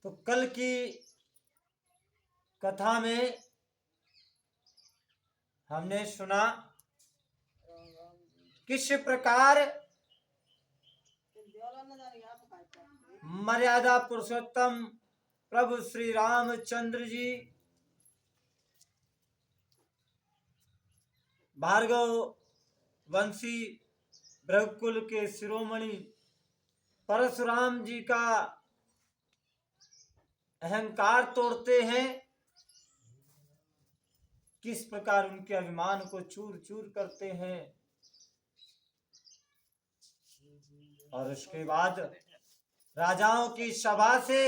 तो कल की कथा में हमने सुना किस प्रकार मर्यादा पुरुषोत्तम प्रभु श्री रामचंद्र जी भार्गव वंशी भृगुकुल के शिरोमणि परशुराम जी का अहंकार तोड़ते हैं, किस प्रकार उनके अभिमान को चूर चूर करते हैं, और उसके बाद राजाओं की सभा से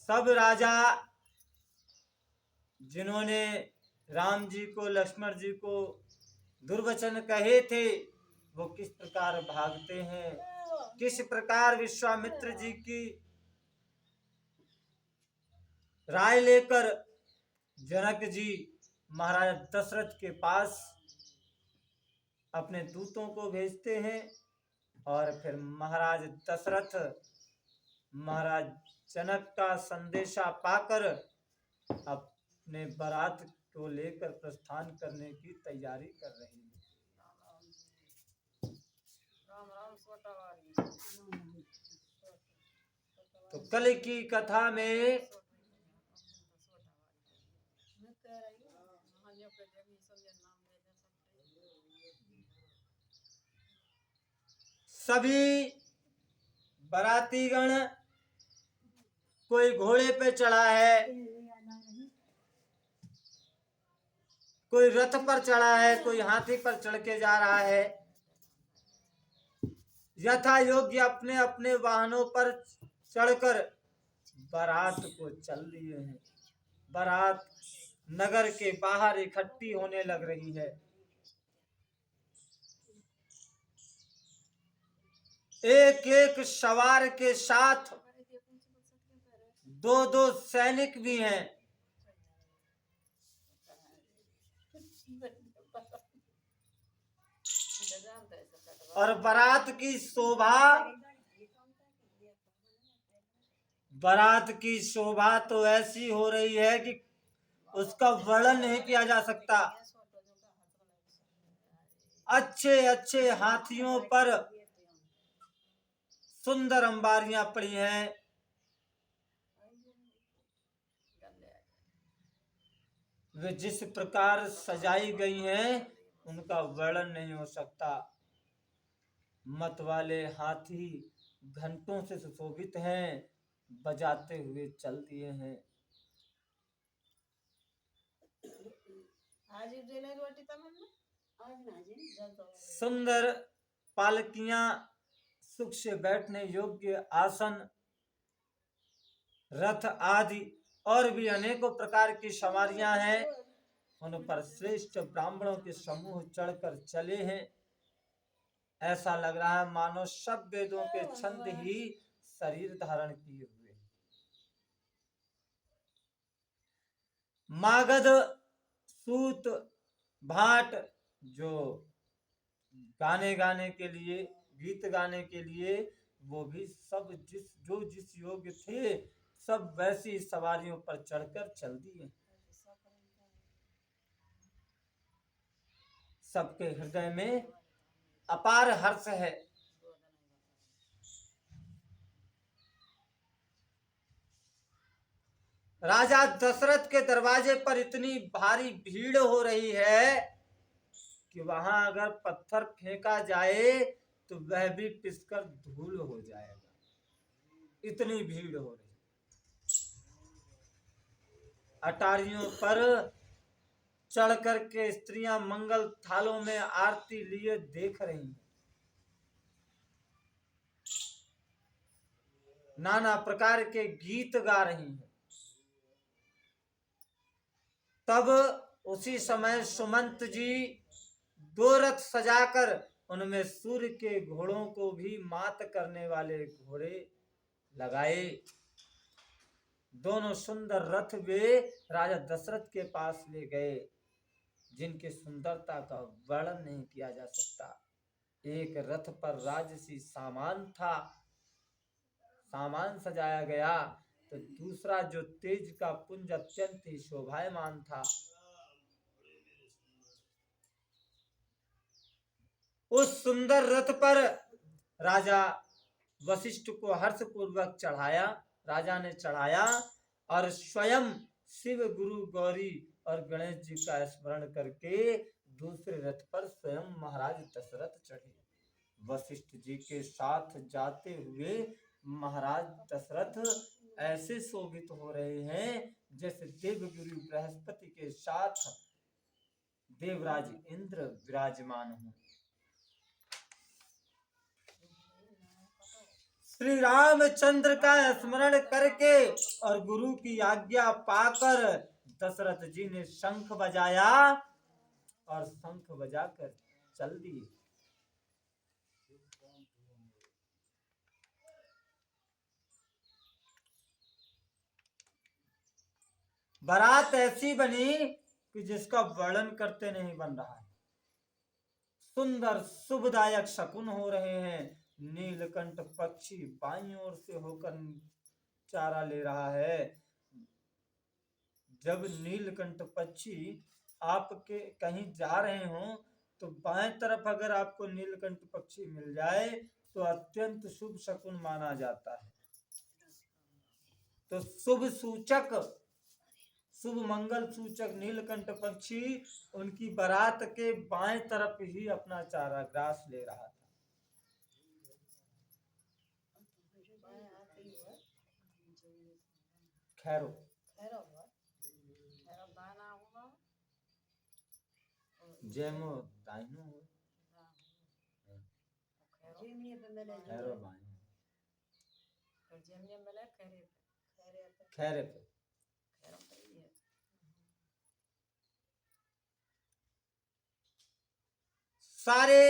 सब राजा जिन्होंने राम जी को लक्ष्मण जी को दुर्वचन कहे थे वो किस प्रकार भागते हैं, किस प्रकार विश्वामित्र जी की राय लेकर जनक जी महाराज दशरथ के पास अपने दूतों को भेजते हैं और फिर महाराज दशरथ महाराज जनक का संदेशा पाकर अपने बारात को लेकर प्रस्थान करने की तैयारी कर रहे हैं। तो कल की कथा में सभी बारातीगण कोई घोड़े पे चढ़ा है, कोई रथ पर चढ़ा है, कोई हाथी पर चढ़ के जा रहा है। यथा योग्य अपने अपने वाहनों पर चढ़कर बारात को चल लिए हैं। बारात नगर के बाहर इकट्ठी होने लग रही है। एक एक सवार के साथ दो दो सैनिक भी हैं। और बारात की शोभा तो ऐसी हो रही है कि उसका वर्णन नहीं किया जा सकता। अच्छे अच्छे हाथियों पर सुंदर अंबारियां पड़ी हैं। वे जिस प्रकार सजाई गई हैं उनका वर्णन नहीं हो सकता। मत वाले हाथी घंटों से सुशोभित हैं, बजाते हुए चल दिए हैं। सुंदर पालकियां, सुख से बैठने योग्य आसन, रथ आदि और भी अनेकों प्रकार की सवारियां हैं। उन पर श्रेष्ठ ब्राह्मणों के समूह चढ़कर चले हैं। ऐसा लग रहा है मानो सब वेदों के छंद ही शरीर धारण किए हुए। मागध, सूत, भाट जो गाने के लिए, गीत गाने के लिए, वो भी सब जिस योग्य थे सब वैसी सवारियों पर चढ़कर चल दिए। सबके हृदय में अपार हर्ष है। राजा दशरथ के दरवाजे पर इतनी भारी भीड़ हो रही है कि वहां अगर पत्थर फेंका जाए तो वह भी पिसकर धूल हो जाएगा, इतनी भीड़ हो रही। अटारियों पर चढ़ करके स्त्रियां मंगल थालों में आरती लिए देख रही हैं। नाना प्रकार के गीत गा रही हैं। तब उसी समय सुमंत जी दो रथ सजाकर उनमें सूर्य के घोड़ों को भी मात करने वाले घोड़े लगाए। दोनों सुंदर रथ वे राजा दशरथ के पास ले गए, जिनकी सुंदरता का वर्णन नहीं किया जा सकता। एक रथ पर राजसी सामान सजाया गया, तो दूसरा जो तेज का पुंज अत्यंत ही शोभायमान था। उस सुंदर रथ पर राजा वशिष्ठ को हर्षपूर्वक चढ़ाया, राजा ने चढ़ाया और स्वयं शिव, गुरु, गौरी और गणेश जी का स्मरण करके दूसरे रथ पर स्वयं महाराज दशरथ चढ़े। वशिष्ठ जी के साथ जाते हुए महाराज दशरथ ऐसे शोभित हो रहे हैं जैसे देवगुरु बृहस्पति के साथ देवराज इंद्र विराजमान हो। श्री रामचंद्र का स्मरण करके और गुरु की आज्ञा पाकर दशरथ जी ने शंख बजाया और शंख बजाकर चल दिए। बारात ऐसी बनी कि जिसका वर्णन करते नहीं बन रहा है। सुंदर शुभदायक शकुन हो रहे हैं। नीलकंठ पक्षी बाईं ओर से होकर चारा ले रहा है। जब नीलकंठ पक्षी आपके कहीं जा रहे हो तो बाएं तरफ अगर आपको नीलकंठ पक्षी मिल जाए तो अत्यंत शुभ शकुन माना जाता है। तो शुभ सूचक, शुभ मंगल सूचक नीलकंठ पक्षी उनकी बारात के बाएं तरफ ही अपना चारा ग्रास ले रहा था। खैरो जेमो दाहिनो हो, खैरो बाएं, खैरे पे सारे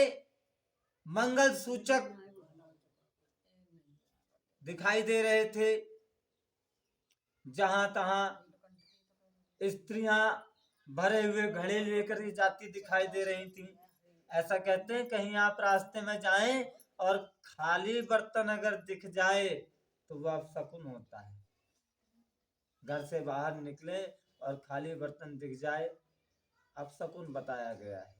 मंगल सूचक दिखाई दे रहे थे। जहां तहां स्त्रियां भरे हुए घड़े लेकर ही जाती दिखाई दे रही थी। ऐसा कहते हैं कहीं आप रास्ते में जाएं और खाली बर्तन अगर दिख जाए तो वह अपशकुन होता है। घर से बाहर निकले और खाली बर्तन दिख जाए, अपशकुन बताया गया है।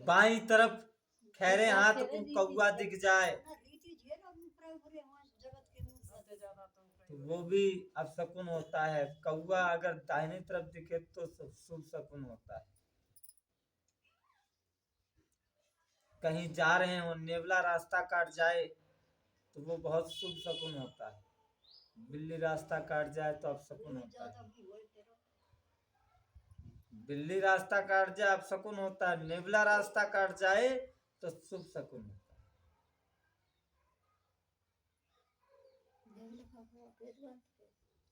बाईं तरफ खैरे हाथ को कौवा दिख जाए तो वो भी अपशकुन होता है। कौवा अगर दाहिनी तरफ दिखे तो शुभ शकुन होता है। कहीं जा रहे हो, नेवला रास्ता काट जाए तो वो बहुत शुभ शकुन होता है। बिल्ली रास्ता काट जाए तो अपशकुन होता है। बिल्ली रास्ता काट जाए अपशकुन होता है, नेवला रास्ता काट जाए तो शुभ शकुन होता है।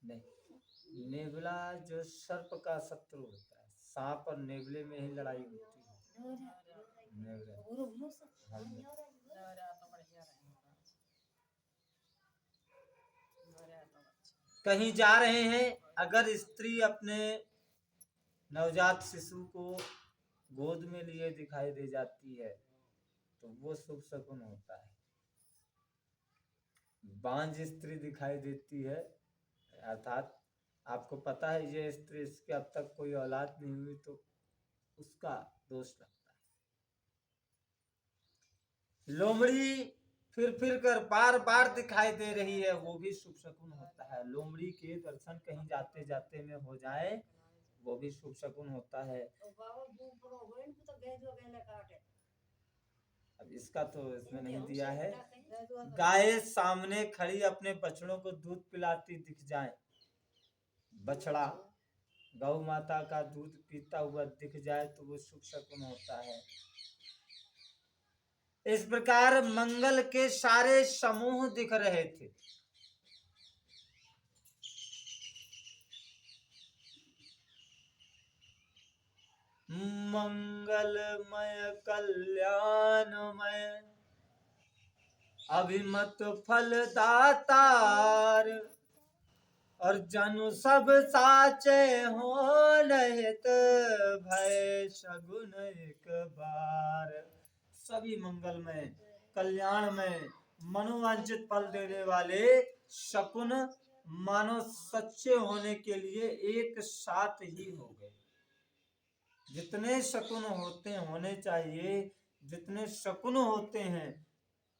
नहीं, नेवला जो सर्प का शत्रु होता है, सांप और नेवले में ही लड़ाई होती है। कहीं जा रहे हैं, अगर स्त्री अपने नवजात शिशु को गोद में लिए दिखाई दे जाती है तो वो शुभ शकुन होता है। बांझ स्त्री दिखाई देती है, अर्थात आपको पता है ये स्त्री, इसके अब तक कोई औलाद नहीं हुई, तो उसका दोष लगता है। लोमड़ी फिर कर बार बार दिखाई दे रही है, वो भी शुभ शकुन होता है। लोमड़ी के दर्शन कहीं जाते जाते में हो जाए वो भी शुभ शकुन होता है। अब इसका तो इसमें नहीं दिया है। गाय सामने खड़ी अपने बछड़ों को दूध पिलाती दिख जाए, बछड़ा गौ माता का दूध पीता हुआ दिख जाए तो वो शुभ शकुन होता है। इस प्रकार मंगल के सारे समूह दिख रहे थे। मंगलमय कल्याणमय अभिमत फलदातार और जनु सब साचे हो निहित भय सगुन एक बार। सभी मंगलमय कल्याणमय मनोवांछित फल देने वाले शकुन मानो सच्चे होने के लिए एक साथ ही हो गए। जितने शकुन होने चाहिए, जितने शकुन होते हैं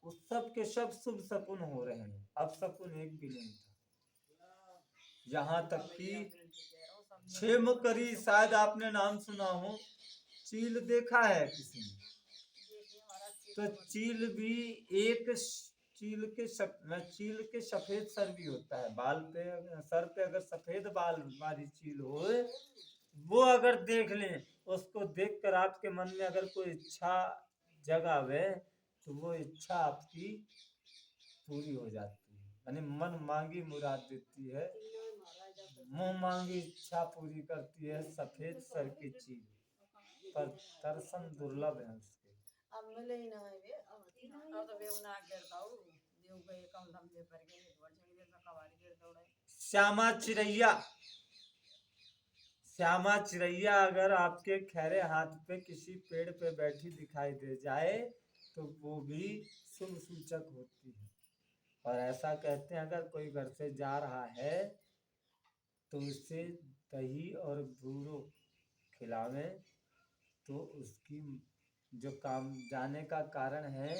उस सब के सब शुभ शकुन हो रहे हैं। अब शकुन एक भी नहीं था। यहाँ तक कि क्षेमकरी, शायद आपने नाम सुना हो, चील देखा है किसी ने? तो चील भी एक चील के सफेद सर भी होता है। बाल पे, सर पे अगर सफेद बाल वाली चील हो, वो अगर देख लें, उसको देखकर आपके मन में अगर कोई इच्छा जगावे तो वो इच्छा आपकी पूरी हो जाती है। यानी मन मांगी मुराद देती है, मुंह मांगी इच्छा पूरी करती है सफेद सर की चील। पर दर्शन दुर्लभ है उसके। श्यामा चिरैया, श्यामा चिरैया अगर आपके खैरे हाथ पे किसी पेड़ पे बैठी दिखाई दे जाए तो वो भी शुभ सूचक होती है। और ऐसा कहते हैं अगर कोई घर से जा रहा है तो उसे दही और भूरो खिलावे तो उसकी जो काम जाने का कारण है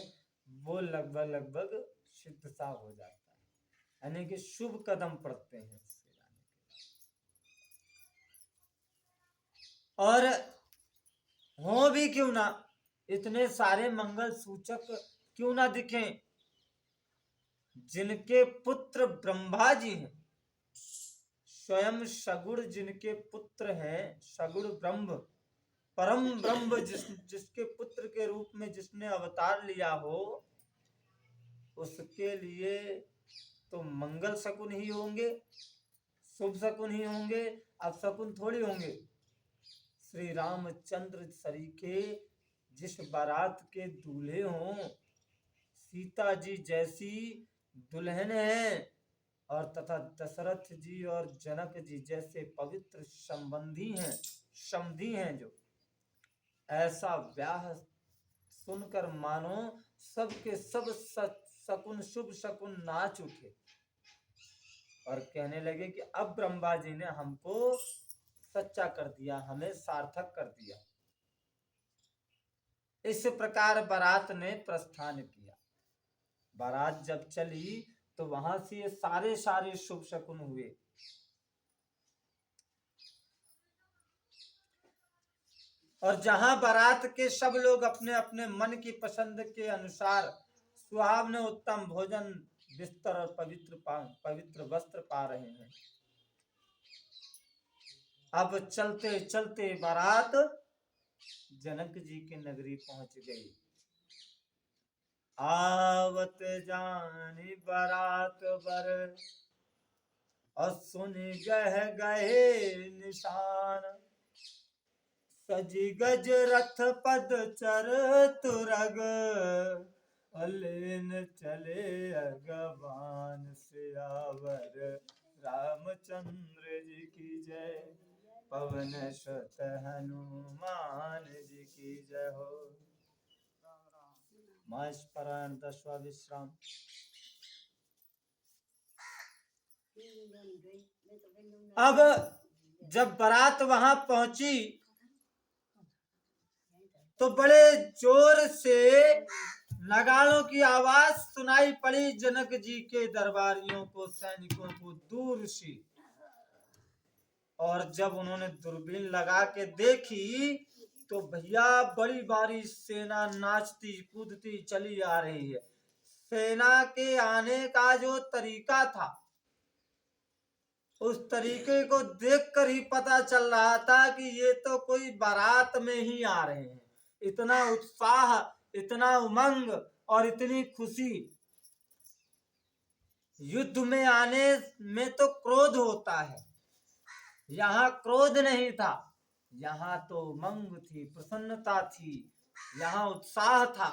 वो लगभग सिद्ध सा हो जाता है। यानी कि शुभ कदम पड़ते हैं उससे जाने के। और हो भी क्यों ना, इतने सारे मंगल सूचक क्यों ना दिखें, जिनके पुत्र ब्रह्मा जी हैं, स्वयं सगुण जिनके पुत्र हैं, सगुण ब्रह्म, परम ब्रह्म, जिसके पुत्र के रूप में जिसने अवतार लिया हो, उसके लिए तो मंगल शकुन ही होंगे, शुभ शकुन ही होंगे, अब शकुन थोड़ी होंगे। श्री रामचंद्र सरीखे जिस बारात के दूल्हे हों, सीता जी जैसी दुल्हन है, और तथा दशरथ जी और जनक जी जैसे पवित्र संबंधी हैं, समधी हैं, जो ऐसा ब्याह सुनकर मानो सबके सब शकुन, शुभ शकुन नाच उठे और कहने लगे कि अब ब्रह्मा जी ने हमको सच्चा कर दिया, हमें सार्थक कर दिया। इस प्रकार बारात ने प्रस्थान किया। बारात जब चली तो वहां से ये सारे शुभ शकुन हुए। और जहां बारात के सब लोग अपने अपने मन की पसंद के अनुसार सुहावने उत्तम भोजन, बिस्तर और पवित्र वस्त्र पा रहे हैं, अब चलते चलते बारात जनक जी की नगरी पहुंच गई। आवत जानी बारात बर और सुन गए निशान, सजी गज रथ पद चर तुरग, अलेन चले अगवान सियावर रामचंद्र जी की जय, पवन सुत हनुमान जी की जय हो। मास पारायण 10वां विश्राम। अब जब बारात वहां पहुंची तो बड़े जोर से नगाड़ों की आवाज सुनाई पड़ी जनक जी के दरबारियों को, सैनिकों को दूर से। और जब उन्होंने दूरबीन लगा के देखी तो भैया बड़ी बारी सेना नाचती कूदती चली आ रही है। सेना के आने का जो तरीका था उस तरीके को देखकर ही पता चल रहा था कि ये तो कोई बारात में ही आ रहे हैं। इतना उत्साह, इतना उमंग और इतनी खुशी। युद्ध में आने में तो क्रोध होता है, यहाँ क्रोध नहीं था, यहाँ तो उमंग थी, प्रसन्नता थी, यहाँ उत्साह था।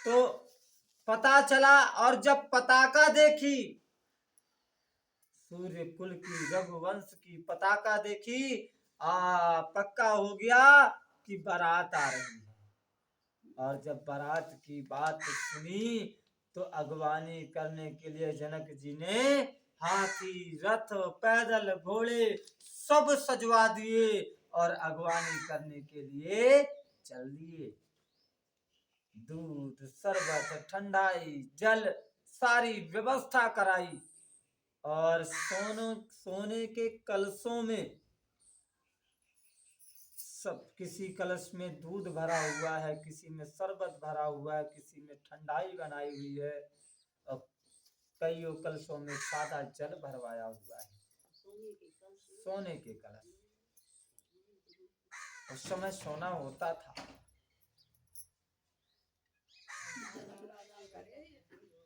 तो पता चला, और जब पताका देखी, सूर्य कुल की, रघुवंश की पताका देखी, पक्का हो गया कि बारात आ रही है। और जब बारात की बात सुनी तो अगवानी करने के लिए जनक जी ने हाथी, रथ, पैदल, घोड़े सब सजवा दिए और अगवानी करने के लिए चल दिए। दूध, शरबत, ठंडाई, जल, सारी व्यवस्था कराई। और सोने के कलशों में सब, किसी कलश में दूध भरा हुआ है, किसी में शरबत भरा हुआ है, किसी में ठंडाई बनाई हुई है, और कई कलशों में सादा जल भरवाया हुआ है। सोने के कलश। उस समय सोना होता था।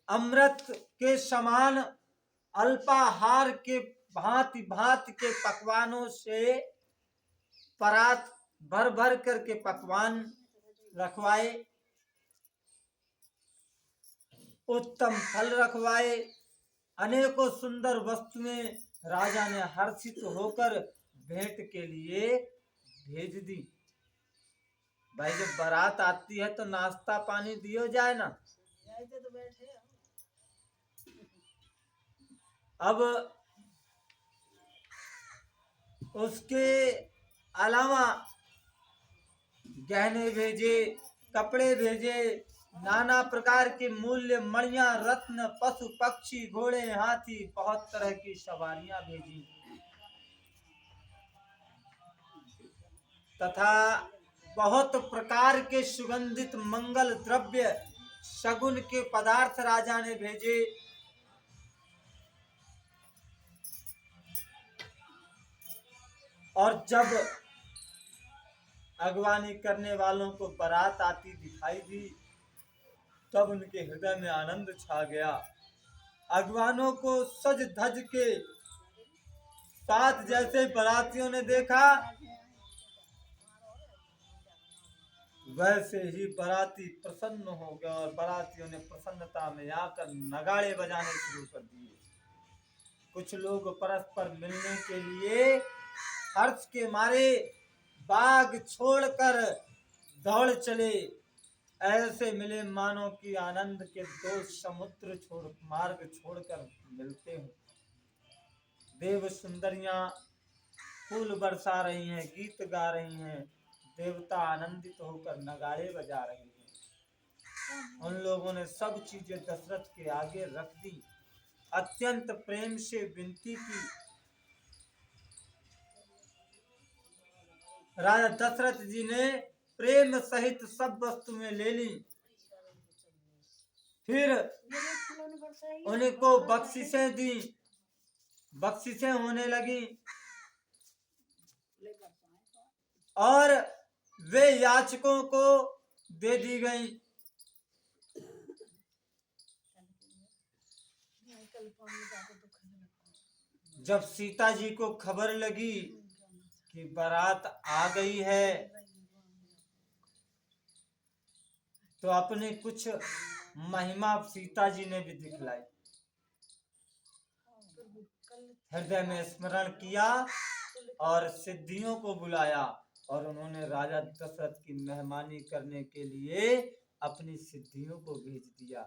अमृत के समान अल्पाहार के भांति भांति के पकवानों से परात भर भर करके पकवान रखवाए, उत्तम फल रखवाए, अनेकों सुंदर वस्तुएं राजा ने हर्षित होकर भेंट के लिए भेज दी। भाई जब बारात आती है तो नाश्ता पानी दियो जाए ना। अब उसके अलावा गहने भेजे, कपड़े भेजे, नाना प्रकार के मूल्य मणियां, रत्न, पशु पक्षी, घोड़े, हाथी, बहुत तरह की सवारियां भेजी, तथा बहुत प्रकार के सुगंधित मंगल द्रव्य, शगुन के पदार्थ राजा ने भेजे। और जब अगवानी करने वालों को बारात आती दिखाई दी, तब उनके हृदय में आनंद छा गया। अगवानों को सज धज के साथ जैसे बारातियों ने देखा, वैसे ही बाराती प्रसन्न हो गया और बारातियों ने प्रसन्नता में आकर नगाड़े बजाने शुरू कर दिए। कुछ लोग परस्पर मिलने के लिए हर्ष के मारे बाग छोड़कर दौड़ चले। ऐसे मिले मानो कि आनंद के दो समुद्र मार्ग छोड़कर मिलते हो। देव सुंदरियां फूल बरसा रही हैं, गीत गा रही हैं, देवता आनंदित होकर नगाड़े बजा रहे हैं। उन लोगों ने सब चीजें दशरथ के आगे रख दी, अत्यंत प्रेम से विनती की। राजा दशरथ जी ने प्रेम सहित सब वस्तुएं ले ली। फिर उनको बख्शिशें दी, बख्शिशें होने लगी और वे याचकों को दे दी गई। जब सीता जी को खबर लगी कि बारात आ गई है, तो अपने कुछ महिमा सीता जी ने भी दिखलाई। हृदय में स्मरण किया और सिद्धियों को बुलाया, और उन्होंने राजा दशरथ की मेहमानी करने के लिए अपनी सिद्धियों को भेज दिया।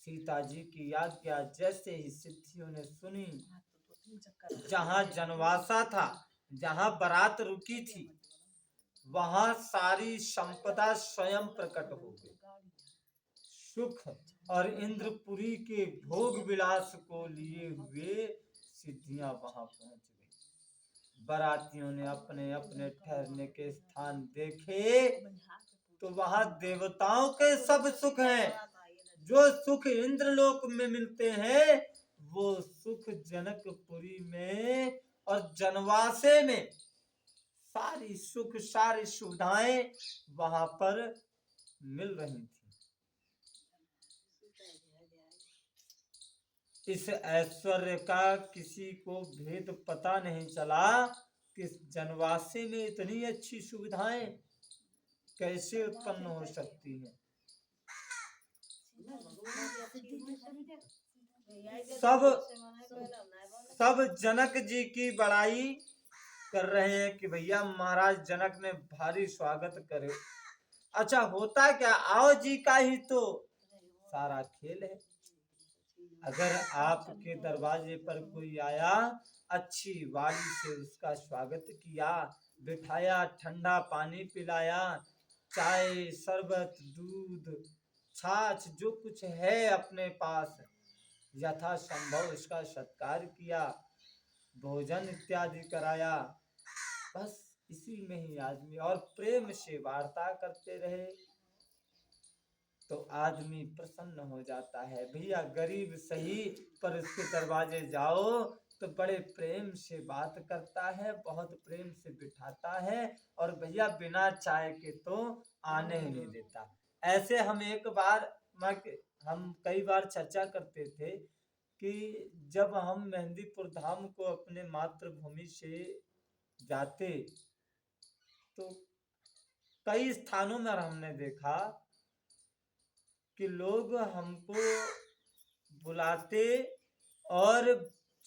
सीता जी की आज्ञा जैसे ही सिद्धियों ने सुनी, जहाँ जनवासा था, जहाँ बारात रुकी थी, वहाँ सारी संपदा स्वयं प्रकट हो गई। सुख और इंद्रपुरी के भोग विलास को लिए हुए सिद्धियां वहां पहुंच गई। बारातियों ने अपने अपने ठहरने के स्थान देखे तो वहां देवताओं के सब सुख हैं। जो सुख इंद्रलोक में मिलते हैं, वो सुख जनकपुरी में और जनवासे में सारी सुख, सारी सुविधाएं वहां पर मिल रही थी। इस ऐश्वर्य का किसी को भेद पता नहीं चला कि जनवासी में इतनी अच्छी सुविधाएं कैसे उत्पन्न हो सकती हैं। सब जनक जी की बड़ाई कर रहे हैं कि भैया महाराज जनक ने भारी स्वागत करे। अच्छा होता क्या, आओ जी का ही तो सारा खेल है। अगर आपके दरवाजे पर कोई आया, अच्छी वाणी से उसका स्वागत किया, बिठाया, ठंडा पानी पिलाया, चाय, शरबत, दूध, छाछ, जो कुछ है अपने पास यथा संभव उसका सत्कार किया, भोजन इत्यादि कराया, बस इसी में ही आदमी और प्रेम से वार्ता करते रहे तो आदमी प्रसन्न हो जाता है। भैया गरीब सही पर उसके दरवाजे जाओ तो बड़े प्रेम से बात करता है, बहुत प्रेम से बिठाता है और भैया बिना चाय के तो आने ही नहीं देता। ऐसे हम कई बार चर्चा करते थे कि जब हम मेहंदीपुर धाम को अपने मातृभूमि से जाते तो कई स्थानों में हमने देखा कि लोग हमको बुलाते और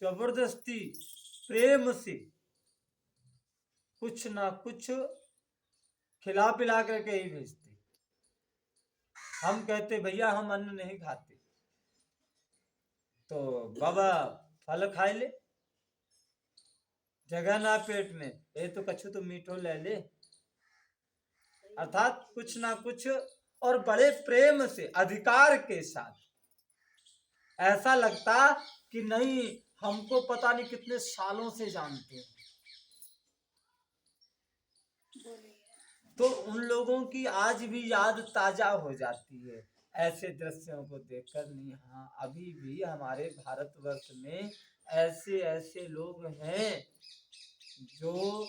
जबरदस्ती प्रेम से कुछ ना कुछ खिला पिला करके ही भेजते। हम कहते भैया हम अन्न नहीं खाते, तो बाबा फल खाए ले, जगह ना पेट में, ये तो कछु तो मीठो ले ले, अर्थात कुछ ना कुछ और बड़े प्रेम से अधिकार के साथ। ऐसा लगता कि नहीं हमको पता नहीं कितने सालों से जानते हैं। तो उन लोगों की आज भी याद ताजा हो जाती है ऐसे दृश्यों को देखकर। नहीं हाँ, अभी भी हमारे भारतवर्ष में ऐसे ऐसे लोग हैं जो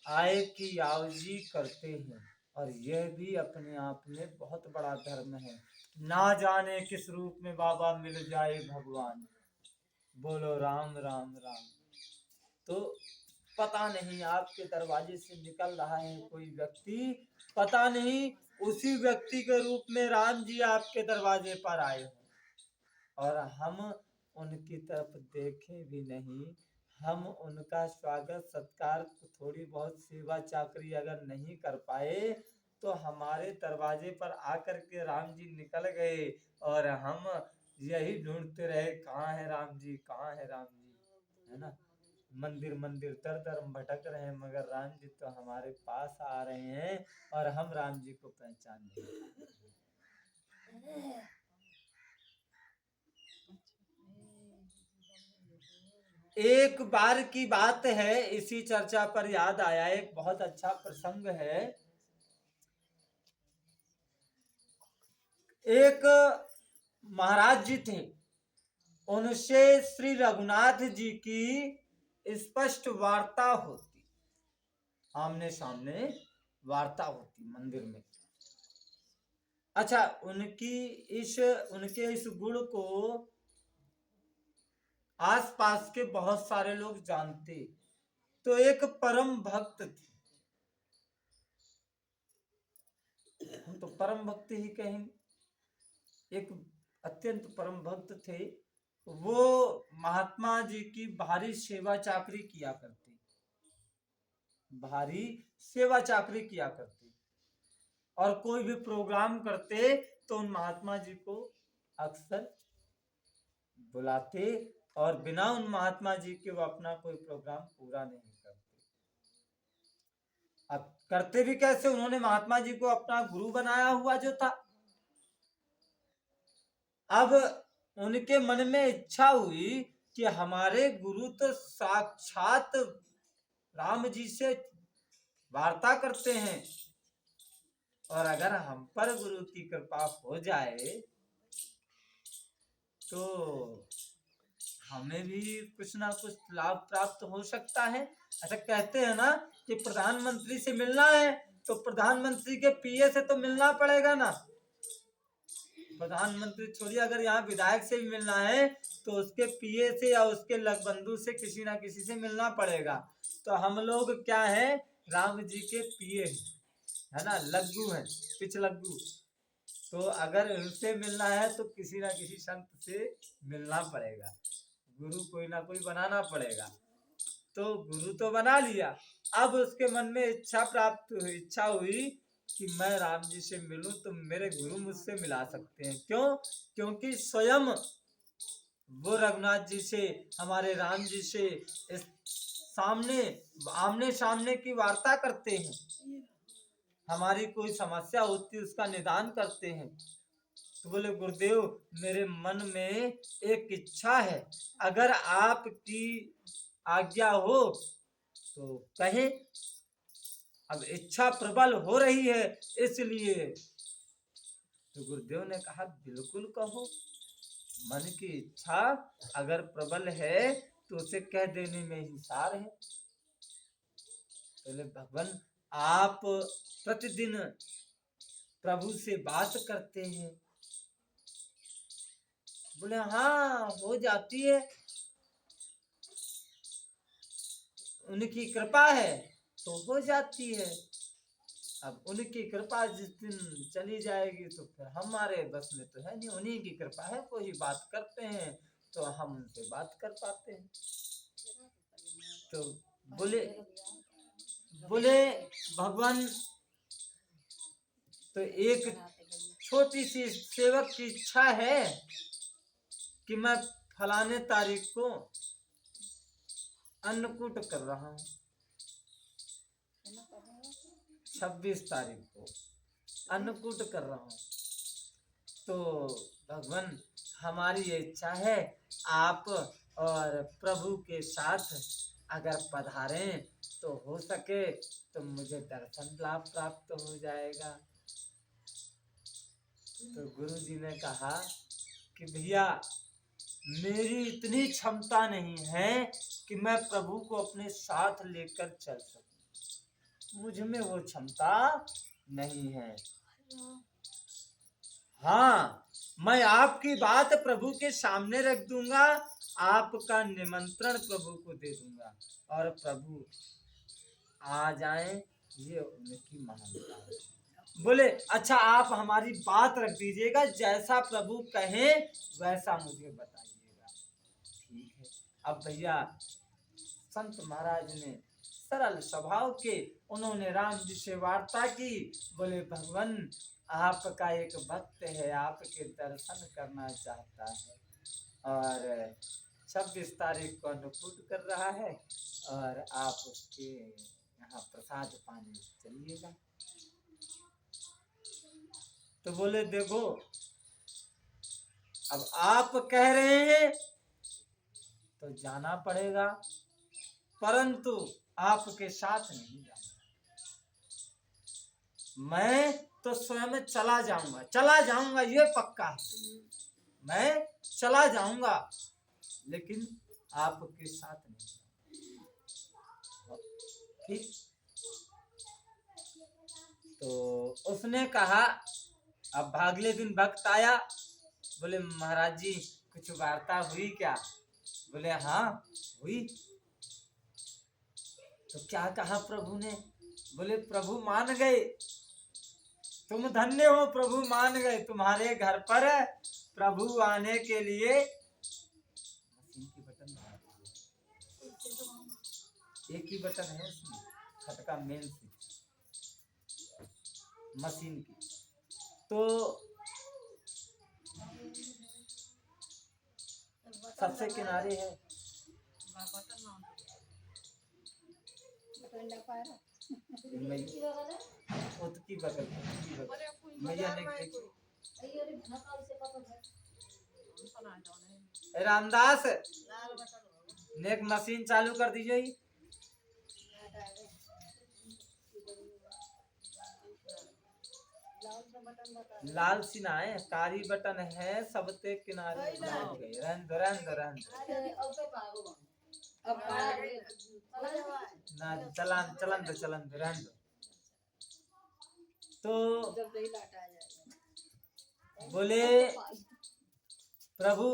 आय की यावजी करते हैं और यह भी अपने आप में बहुत बड़ा धर्म है। ना जाने किस रूप में बाबा मिल जाए भगवान, बोलो राम राम राम। तो पता नहीं आपके दरवाजे से निकल रहा है कोई व्यक्ति, पता नहीं उसी व्यक्ति के रूप में राम जी आपके दरवाजे पर आए हो और हम उनकी तरफ देखें भी नहीं, हम उनका स्वागत सत्कार थोड़ी बहुत सेवा चाकरी अगर नहीं कर पाए तो हमारे दरवाजे पर आकर के राम जी निकल गए और हम यही ढूंढते रहे कहाँ है राम जी, कहाँ है राम जी, है ना। मंदिर मंदिर दर दर भटक रहे हैं मगर राम जी तो हमारे पास आ रहे हैं और हम राम जी को पहचान नहीं। एक बार की बात है, इसी चर्चा पर याद आया, एक बहुत अच्छा प्रसंग है। एक महाराज जी थे, उनसे श्री रघुनाथ जी की स्पष्ट वार्ता होती, आमने सामने वार्ता होती मंदिर में। अच्छा उनके इस गुण को आसपास के बहुत सारे लोग जानते। तो एक परम भक्त थे, हम तो परम भक्त ही कहेंगे, एक अत्यंत परम भक्त थे। वो महात्मा जी की भारी सेवा चाकरी किया करते, भारी सेवा चाकरी किया करते और कोई भी प्रोग्राम करते तो उन महात्मा जी को अक्सर बुलाते और बिना उन महात्मा जी के वो अपना कोई प्रोग्राम पूरा नहीं करते। अब करते भी कैसे, उन्होंने महात्मा जी को अपना गुरु बनाया हुआ जो था। अब उनके मन में इच्छा हुई कि हमारे गुरु तो साक्षात राम जी से वार्ता करते हैं और अगर हम पर गुरु की कृपा हो जाए तो हमें भी कुछ ना कुछ लाभ प्राप्त हो सकता है। ऐसा कहते हैं ना कि प्रधानमंत्री से मिलना है तो प्रधानमंत्री के पीए से तो मिलना पड़ेगा ना। प्रधानमंत्री छोड़िए, अगर यहाँ विधायक से भी मिलना है तो उसके पिए से या उसके लगबंधु से किसी ना किसी से मिलना पड़ेगा। तो हम लोग क्या है, राम जी के पिए है ना, लग्गू है, पिछ लग्गू। तो अगर उनसे मिलना है तो किसी ना किसी संत से मिलना पड़ेगा, गुरु कोई ना कोई बनाना पड़ेगा। तो गुरु तो बना लिया, अब उसके मन में इच्छा हुई कि मैं राम जी से मिलूं तो मेरे गुरु मुझसे मिला सकते हैं। क्यों? क्योंकि स्वयं वो रघुनाथ जी से, हमारे राम जी से इस सामने आमने सामने की वार्ता करते हैं, हमारी कोई समस्या होती है उसका निदान करते हैं। तो बोले गुरुदेव मेरे मन में एक इच्छा है, अगर आपकी आज्ञा हो तो कहे। अब इच्छा प्रबल हो रही है इसलिए। तो गुरुदेव ने कहा बिल्कुल कहो, मन की इच्छा अगर प्रबल है तो उसे कह देने में ही सार है। बोले भगवान आप प्रतिदिन प्रभु से बात करते हैं? बोले हाँ हो जाती है, उनकी कृपा है तो हो जाती है। अब उनकी कृपा जिस दिन चली जाएगी तो फिर हमारे बस में तो है नहीं, उन्हीं की कृपा है, कोई बात करते हैं तो हम उनसे बात कर पाते हैं। तो बोले बोले भगवान तो एक छोटी सी सेवक की इच्छा है कि मैं फलाने तारीख को अन्नकूट कर रहा हूँ, 26 तारीख को अन्नकूट कर रहा हूँ। तो भगवान हमारी ये इच्छा है आप और प्रभु के साथ अगर पधारें तो हो सके तो मुझे दर्शन लाभ प्राप्त हो जाएगा। तो गुरु जी ने कहा कि भैया मेरी इतनी क्षमता नहीं है कि मैं प्रभु को अपने साथ लेकर चल सकूं, मुझ में वो क्षमता नहीं है। हाँ मैं आपकी बात प्रभु के सामने रख दूंगा, आपका निमंत्रण प्रभु को दे दूंगा और प्रभु आ जाए, ये उनकी महानता है। बोले अच्छा आप हमारी बात रख दीजिएगा, जैसा प्रभु कहें वैसा मुझे बताइएगा। ठीक है। अब भैया संत महाराज ने सरल स्वभाव के उन्होंने राम जी से वार्ता की। बोले भगवान आपका एक भक्त है, आपके दर्शन करना चाहता है और 26 तारीख को अन्नकूट कर रहा है और आप उसके यहाँ प्रसाद पाने चलिएगा। तो बोले देखो अब आप कह रहे हैं तो जाना पड़ेगा, परंतु आपके साथ नहीं जाना। मैं तो स्वयं चला जाऊंगा ये पक्का है, मैं चला जाऊंगा लेकिन आपके साथ नहीं। ठीक। तो उसने कहा अब भागले दिन भक्त आया। बोले महाराज जी कुछ वार्ता हुई क्या? बोले हाँ हुई। तो क्या कहा प्रभु ने? बोले प्रभु मान गए, तुम धन्य हो, प्रभु मान गए। तुम्हारे घर पर प्रभु आने के लिए मशीन की बटन एक ही बटन है उसमें, खटका मेन स्विच मशीन की। तो सबसे किनारे है उसकी बगल मैया ने रामदास ने एक मशीन चालू कर दीजिए। लाल सिना है, कारी बटन है सबते किनारे ना चलन रहन दो। तो बोले प्रभु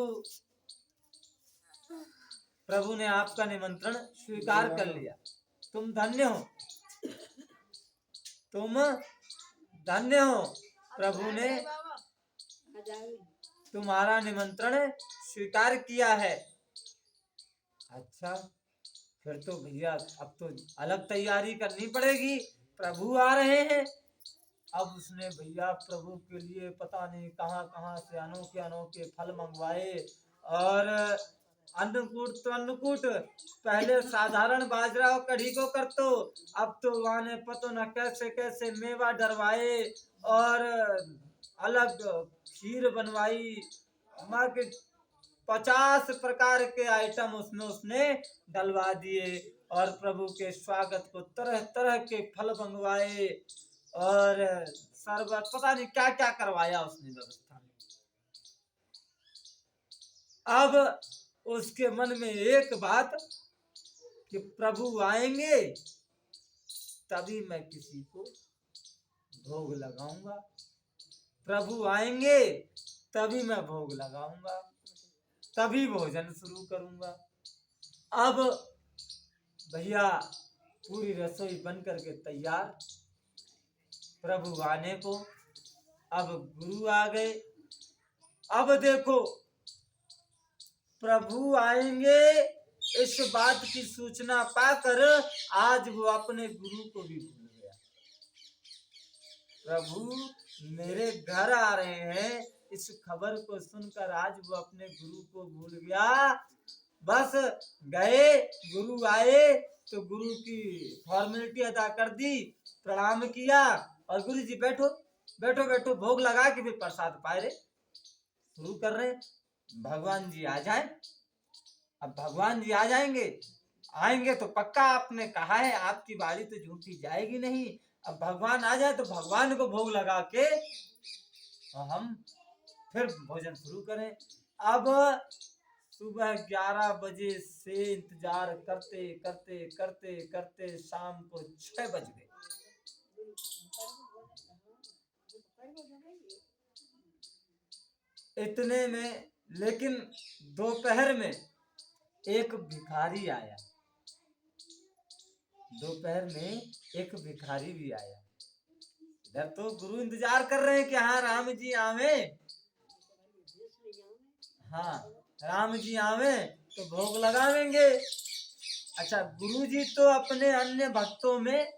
प्रभु ने आपका निमंत्रण स्वीकार कर लिया। तुम धन्य हो, तुम धन्य हो, प्रभु ने तुम्हारा निमंत्रण स्वीकार किया है। अच्छा, फिर तो भैया अब तो अलग तैयारी करनी पड़ेगी, प्रभु आ रहे हैं। अब उसने भैया प्रभु के लिए पता नहीं कहाँ कहाँ से अनोखे अनोखे फल मंगवाए, और अन्नकूट तो अन्नकूट, पहले साधारण बाजरा और कढ़ी को कर तो, अब तो वहाँ ने पतो न कैसे कैसे मेवा डरवाए और अलग खीर बनवाई, माँ के 50 प्रकार के आइटम उसमें उसने डलवा दिए, और प्रभु के स्वागत को तरह तरह के फल मंगवाए और शरबत, पता नहीं क्या क्या करवाया उसने व्यवस्था में। अब उसके मन में एक बात कि प्रभु आएंगे तभी मैं किसी को भोग लगाऊंगा, प्रभु आएंगे तभी मैं भोग लगाऊंगा, तभी भोजन शुरू करूंगा। अब भैया पूरी रसोई बन करके तैयार, प्रभु आने को। अब गुरु आ गए। अब देखो, प्रभु आएंगे इस बात की सूचना पाकर आज वो अपने गुरु को भी भूल गया। प्रभु मेरे घर आ रहे हैं, इस खबर को सुनकर आज वो अपने गुरु को भूल गया। बस गए, गुरु आए तो गुरु की फॉर्मेलिटी अदा कर दी, प्रणाम किया, और गुरु जी बैठो बैठो बैठो, भोग लगा के भी प्रसाद पाए रे। शुरू कर रहे, भगवान जी आ जाए। अब भगवान जी आ जाएंगे, आएंगे तो पक्का, आपने कहा है आपकी बारी तो झूठी जाएगी नहीं। अब भगवान आ जाए तो भगवान को भोग लगा के और हम फिर भोजन शुरू करें। अब सुबह 11 बजे से इंतजार करते करते करते करते शाम को 6 बज गए। इतने में लेकिन दोपहर में एक भिखारी आया, दोपहर में एक भिखारी भी आया। इधर तो गुरु इंतजार कर रहे हैं कि हाँ राम जी आवे, हाँ राम जी आवे तो भोग लगावेंगे। अच्छा, गुरु जी तो अपने अन्य भक्तों में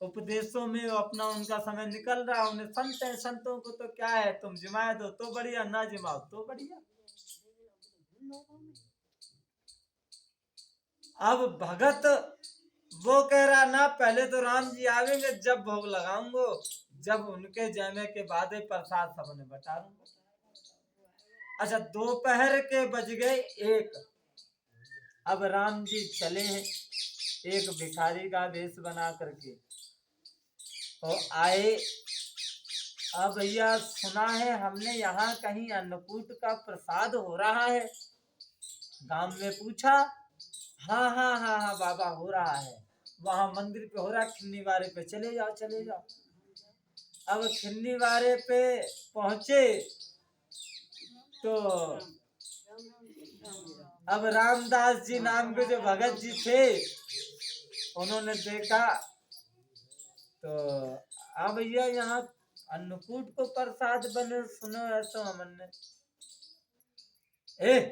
उपदेशों में अपना उनका समय निकल रहा है। उन्हें संत है, संतों को तो क्या है, तुम जिमाए दो तो बढ़िया, ना जिमाओ तो बढ़िया। अब भगत वो कह रहा ना, पहले तो राम जी आवेंगे जब भोग लगाऊंगो, जब उनके जाने के बाद ही प्रसाद सबने बता दूंगा। अच्छा, दोपहर के बज गए 1। अब राम जी चले हैं एक भिखारी का वेश बना करके और आए। अब भैया सुना है हमने यहाँ कहीं अन्नकूट का प्रसाद हो रहा है। गांव में पूछा, हाँ हाँ हाँ हाँ बाबा हो रहा है, वहां मंदिर पे हो रहा है, खिन्नीवारे पे चले जाओ चले जाओ। अब खिन्नीवारे पे पहुंचे तो अब रामदास जी नाम के जो भगत जी थे उन्होंने देखा तो अब भैया यहाँ अन्नकूट को प्रसाद बने, सुनो ऐसा हमने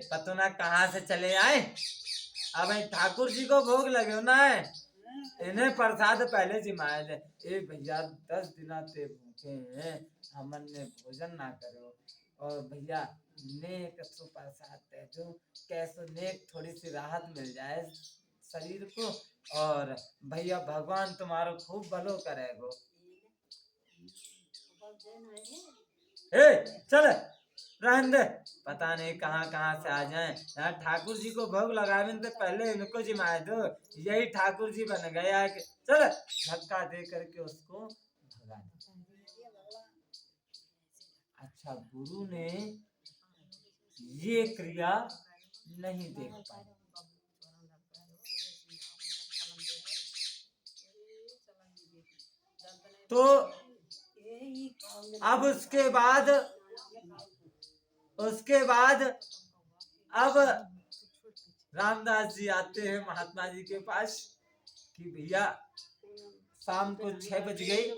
पतो ना कहाँ से चले आए। अब ठाकुर जी को भोग लगे ना है, इन्हें प्रसाद पहले जिमाए दे। भैया 10 दिन से भूखे हैं, हमन ने भोजन ना करो, और भैया नेक तो प्रसाद दे दो, कैसे नेक थोड़ी सी राहत मिल जाए शरीर को, और भैया भगवान तुम्हारा खूब भलो करेगो। चल रहने दे, पता नहीं कहाँ कहाँ से आ जाएं। यहाँ ठाकुर जी को भोग लगाने से पहले इनको जिमाए दो, यही ठाकुर जी बन गया कि चल धक्का दे करके उसको भगा दिया। अच्छा, गुरु ने ये क्रिया नहीं देख पाई। तो अब उसके बाद अब रामदास जी आते हैं महात्मा जी के पास कि भैया शाम को 6 बज गई,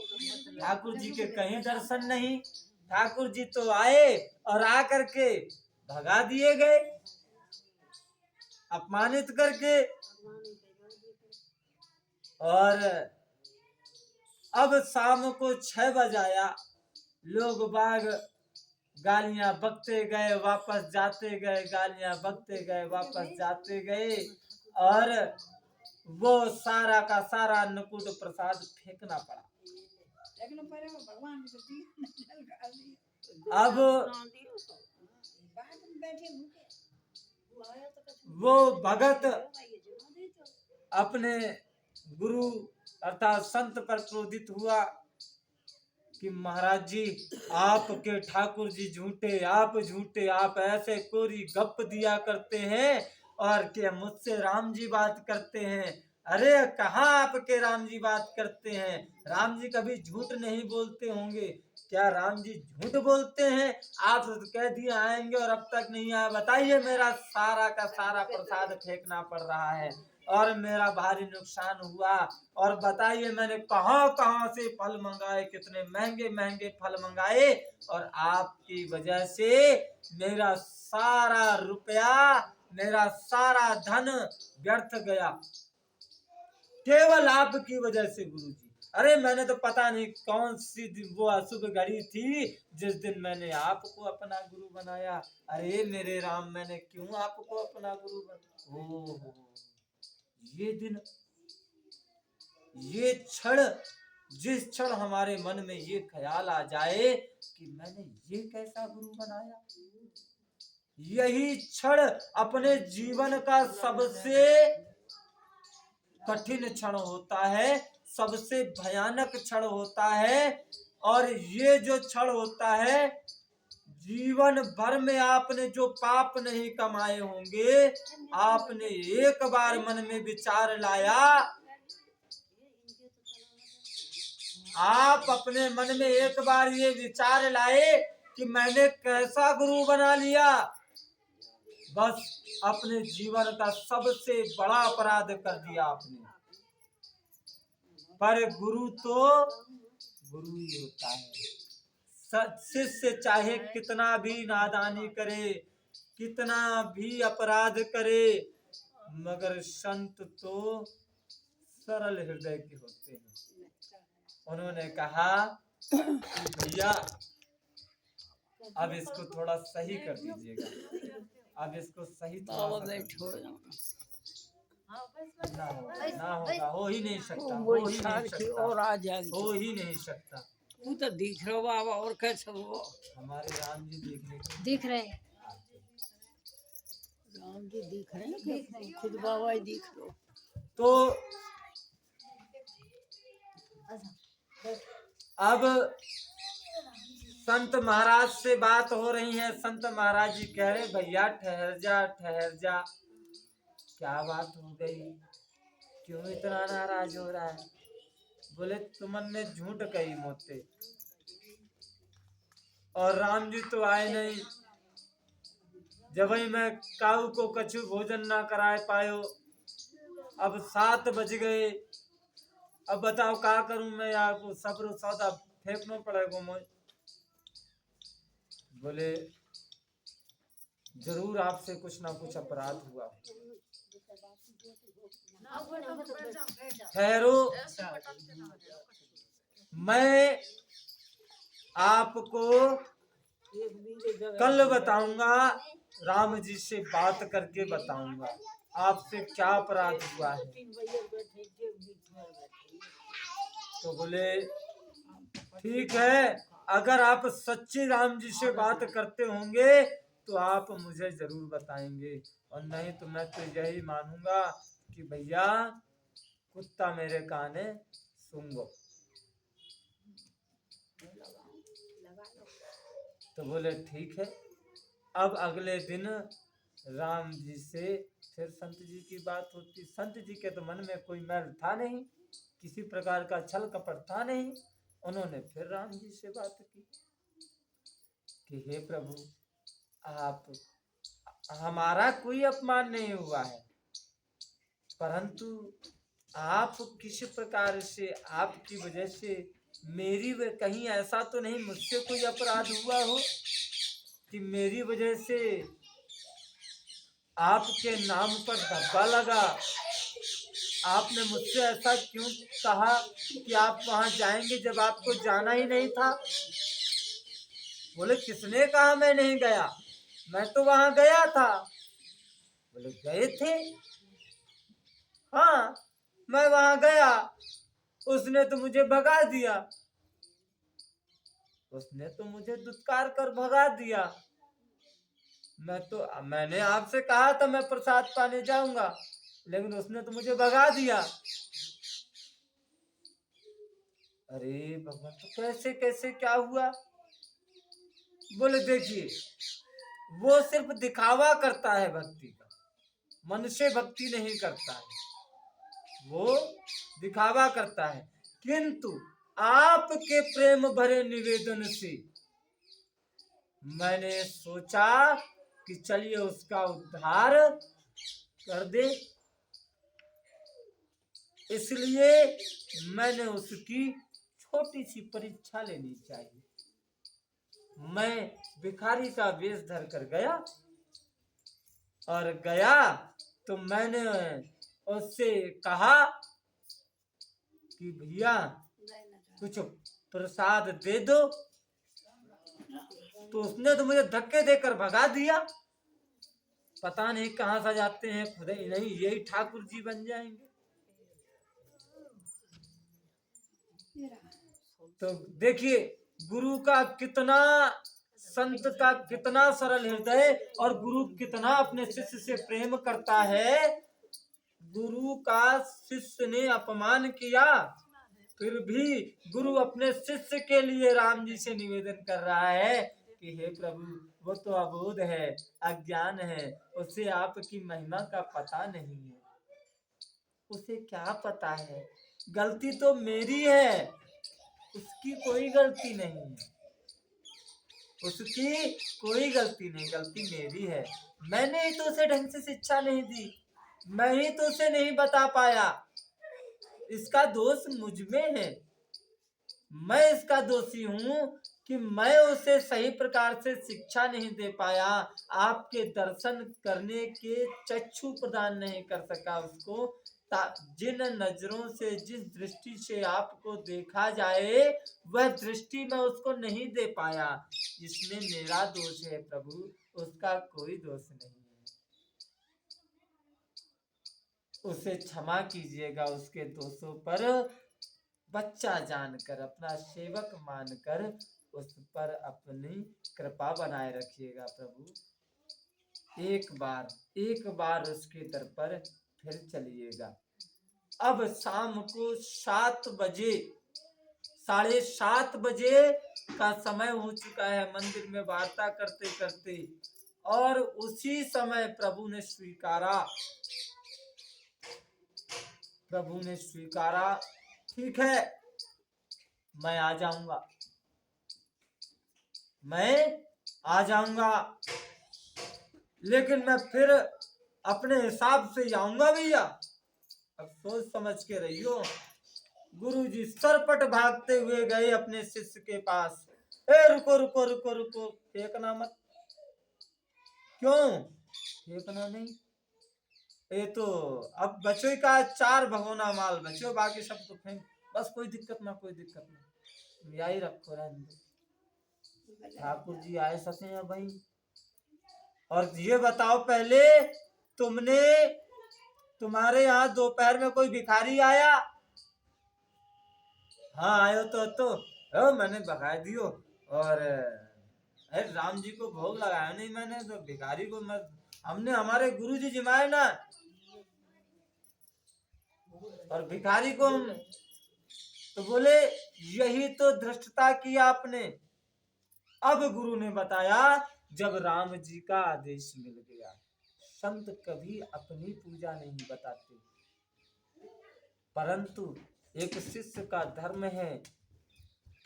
ठाकुर जी के कहीं दर्शन नहीं। ठाकुर जी तो आए और आकर के भगा दिए गए, अपमानित करके। और अब शाम को 6 बज आया, लोग बाग गालियां बकते गए, वापस जाते गए, गालियां बकते गए, वापस जाते गए। और वो सारा का सारा अन्नकूट प्रसाद फेंकना पड़ा। अब वो भगत अपने गुरु अर्थात संत पर क्रोधित हुआ कि महाराज जी आपके ठाकुर जी झूठे, आप झूठे, आप ऐसे कोरी गप दिया करते हैं और क्या मुझसे राम जी बात करते हैं। अरे कहाँ आपके राम जी बात करते हैं, राम जी कभी झूठ नहीं बोलते होंगे, क्या राम जी झूठ बोलते हैं? आप तो कह दिए आएंगे और अब तक नहीं आए। बताइए, मेरा सारा का सारा प्रसाद फेंकना पड़ रहा है और मेरा भारी नुकसान हुआ। और बताइए मैंने कहाँ कहाँ से फल मंगाए, कितने महंगे महंगे फल मंगाए, और आपकी वजह से मेरा सारा रुपया, मेरा सारा धन व्यर्थ गया, केवल आपकी वजह से गुरुजी। अरे मैंने तो पता नहीं कौन सी वो अशुभ घड़ी थी जिस दिन मैंने आपको अपना गुरु बनाया। अरे मेरे राम, मैंने क्यों आपको अपना गुरु बनाया? ओहो, ये दिन, ये क्षण, जिस क्षण हमारे मन में ये ख्याल आ जाए कि मैंने ये कैसा गुरु बनाया, यही क्षण अपने जीवन का सबसे कठिन क्षण होता है, सबसे भयानक क्षण होता है। और ये जो क्षण होता है, जीवन भर में आपने जो पाप नहीं कमाए होंगे, आपने एक बार मन में विचार लाया, आप अपने मन में एक बार ये विचार लाए कि मैंने कैसा गुरु बना लिया, बस अपने जीवन का सबसे बड़ा अपराध कर दिया आपने। पर गुरु तो गुरु ही होता है। शिष्य चाहे कितना भी नादानी करे, कितना भी अपराध करे, मगर संत तो सरल हृदय के होते हैं। उन्होंने कहा भैया अब इसको थोड़ा सही कर दीजिएगा, अब इसको सही ना होगा, हो ही नहीं सकता, हो ही नहीं सकता, और आ जाएगी, हो ही नहीं सकता। तू तो दिख रहा बाबा, और कैसे हो? हमारे राम जी दिख रहे हैं, राम जी दिख रहे हैं, खुद बाबा ही दिख रहे। तो अब संत महाराज से बात हो रही है। संत महाराज जी कह रहे भैया ठहर जा, ठहर जा। क्या बात हो गई, क्यों इतना नाराज हो रहा है? बोले तुमने झूठ कही मोते, और राम जी तो आए नहीं। जब ही मैं काऊ को कछु भोजन ना कराए पायो, अब 7 बज गए, अब बताओ क्या करूं मैं, आपको सब्र सौदा फेंकना पड़ेगा मुझे। बोले जरूर आपसे कुछ ना कुछ अपराध हुआ। ठहरो, मैं आपको कल बताऊंगा, राम जी से बात करके बताऊंगा आपसे क्या अपराध हुआ है। तो बोले ठीक है, अगर आप सच्ची राम जी से बात करते होंगे तो आप मुझे जरूर बताएंगे, और नहीं तो मैं तो यही मानूंगा कि भैया कुत्ता मेरे काने सूंघो। तो बोले ठीक है। अब अगले दिन राम जी से फिर संत जी की बात होती। संत जी के तो मन में कोई मैल था नहीं, किसी प्रकार का छल कपट था नहीं। उन्होंने फिर राम जी से बात की कि हे प्रभु, आप हमारा कोई अपमान नहीं हुआ है, परंतु आप किस प्रकार से, आपकी वजह से मेरी कहीं ऐसा तो नहीं मुझसे कोई अपराध हुआ हो कि मेरी वजह से आपके नाम पर धब्बा लगा। आपने मुझसे ऐसा क्यों कहा कि आप वहां जाएंगे जब आपको जाना ही नहीं था? बोले किसने कहा मैं नहीं गया, मैं तो वहां गया था। बोले गए थे? हाँ, मैं वहां गया, उसने तो मुझे भगा दिया, उसने तो मुझे दुत्कार कर भगा दिया। मैंने आपसे कहा था मैं प्रसाद पाने जाऊंगा, लेकिन उसने तो मुझे भगा दिया। अरे भगवान, तो कैसे कैसे क्या हुआ? बोले देखिए, वो सिर्फ दिखावा करता है भक्ति का, मनुष्य भक्ति नहीं करता है, वो दिखावा करता है। किंतु आपके प्रेम भरे निवेदन से मैंने सोचा कि चलिए उसका उद्धार कर दे, इसलिए मैंने उसकी छोटी सी परीक्षा लेनी चाहिए। मैं भिखारी का वेश धर कर गया, और गया तो मैंने उससे कहा कि भैया कुछ प्रसाद दे दो, तो उसने तो मुझे धक्के देकर भगा दिया। पता नहीं कहां से जाते हैं, खुद ही नहीं यही ठाकुर जी बन जाएंगे। तो देखिए गुरु का कितना, संत का कितना सरल हृदय, और गुरु कितना अपने शिष्य से प्रेम करता है। गुरु का शिष्य ने अपमान किया, फिर भी गुरु अपने शिष्य के लिए राम जी से निवेदन कर रहा है कि हे प्रभु, वो तो अबोध है, अज्ञान है, उसे आपकी महिमा का पता नहीं है। उसे क्या पता है? गलती तो मेरी है, उसकी कोई गलती नहीं है, उसकी कोई गलती नहीं, गलती मेरी है। मैंने ही तो उसे ढंग से शिक्षा नहीं दी, मैं ही तो उसे नहीं बता पाया, इसका दोष मुझ में है। मैं इसका दोषी हूँ कि मैं उसे सही प्रकार से शिक्षा नहीं दे पाया, आपके दर्शन करने के चक्षु प्रदान नहीं कर सका उसको। जिन नजरों से, जिस दृष्टि से आपको देखा जाए, वह दृष्टि मैं उसको नहीं दे पाया। इसमें मेरा दोष है प्रभु, उसका कोई दोष नहीं है। उसे क्षमा कीजिएगा, उसके दोषों पर बच्चा जानकर, अपना सेवक मानकर उस पर अपनी कृपा बनाए रखिएगा प्रभु। एक बार उसके दर पर फिर चलिएगा। अब शाम को 7 बजे, 7:30 बजे का समय हो चुका है मंदिर में वार्ता करते करते, और उसी समय प्रभु ने स्वीकारा, ठीक है मैं आ जाऊंगा, लेकिन मैं फिर अपने हिसाब से जाऊंगा भैया, अब सोच समझ के रहियो। गुरुजी सरपट भागते हुए गए अपने शिष्य के पास। रुको रुको रुको रुको, फेंकना मत। क्यों फेंकना नहीं? ये तो अब बच्चों का 4 भगोना माल बचो, बाकी सब तो फेंक, बस कोई दिक्कत ना, यही रखो रहने। ठाकुर जी आए सके हैं भाई। और ये बताओ पहले, तुम्हारे यहाँ दोपहर में कोई भिखारी आया? हाँ आयो तो मैंने भगा दियो, और अरे राम जी को भोग लगाया नहीं मैंने, तो भिखारी को हमने हमारे गुरु जी जिमाए ना, और भिखारी को हम तो बोले यही तो धृष्टता की आपने। अब गुरु ने बताया, जब राम जी का आदेश मिल गया, संत कभी अपनी पूजा नहीं बताते, परंतु एक शिष्य का धर्म है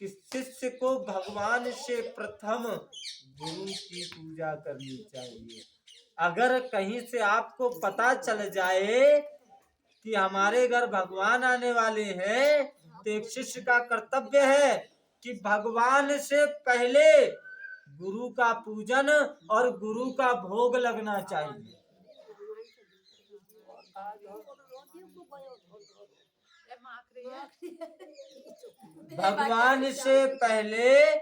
कि शिष्य को भगवान से प्रथम गुरु की पूजा करनी चाहिए। अगर कहीं से आपको पता चल जाए कि हमारे घर भगवान आने वाले हैं, तो एक शिष्य का कर्तव्य है कि भगवान से पहले गुरु का पूजन और गुरु का भोग लगना चाहिए। भगवान से पहले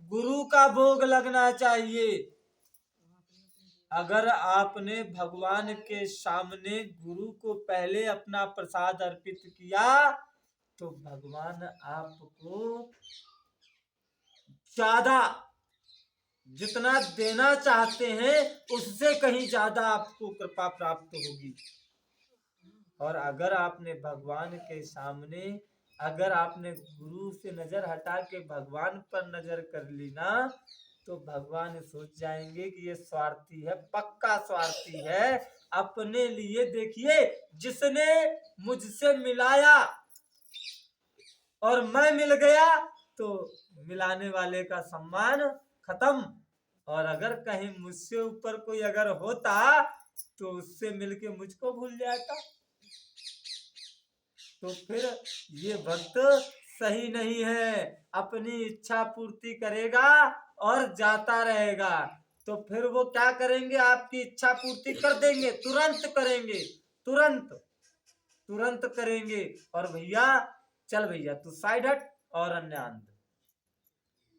गुरु का भोग लगना चाहिए। अगर आपने भगवान के सामने गुरु को पहले अपना प्रसाद अर्पित किया तो भगवान आपको ज्यादा, जितना देना चाहते हैं उससे कहीं ज्यादा आपको कृपा प्राप्त होगी। और अगर आपने भगवान के सामने, अगर आपने गुरु से नजर हटा के भगवान पर नजर कर ली ना, तो भगवान सोच जाएंगे कि ये स्वार्थी है, पक्का स्वार्थी है। अपने लिए देखिए, जिसने मुझसे मिलाया और मैं मिल गया तो मिलाने वाले का सम्मान खत्म। और अगर कहीं मुझसे ऊपर कोई अगर होता तो उससे मिलके मुझको भूल जाता, तो फिर ये भक्त सही नहीं है। अपनी इच्छा पूर्ति करेगा और जाता रहेगा, तो फिर वो क्या करेंगे, आपकी इच्छा पूर्ति कर देंगे, तुरंत करेंगे, तुरंत करेंगे। और भैया चल भैया तू साइड हट और अन्य आनंद।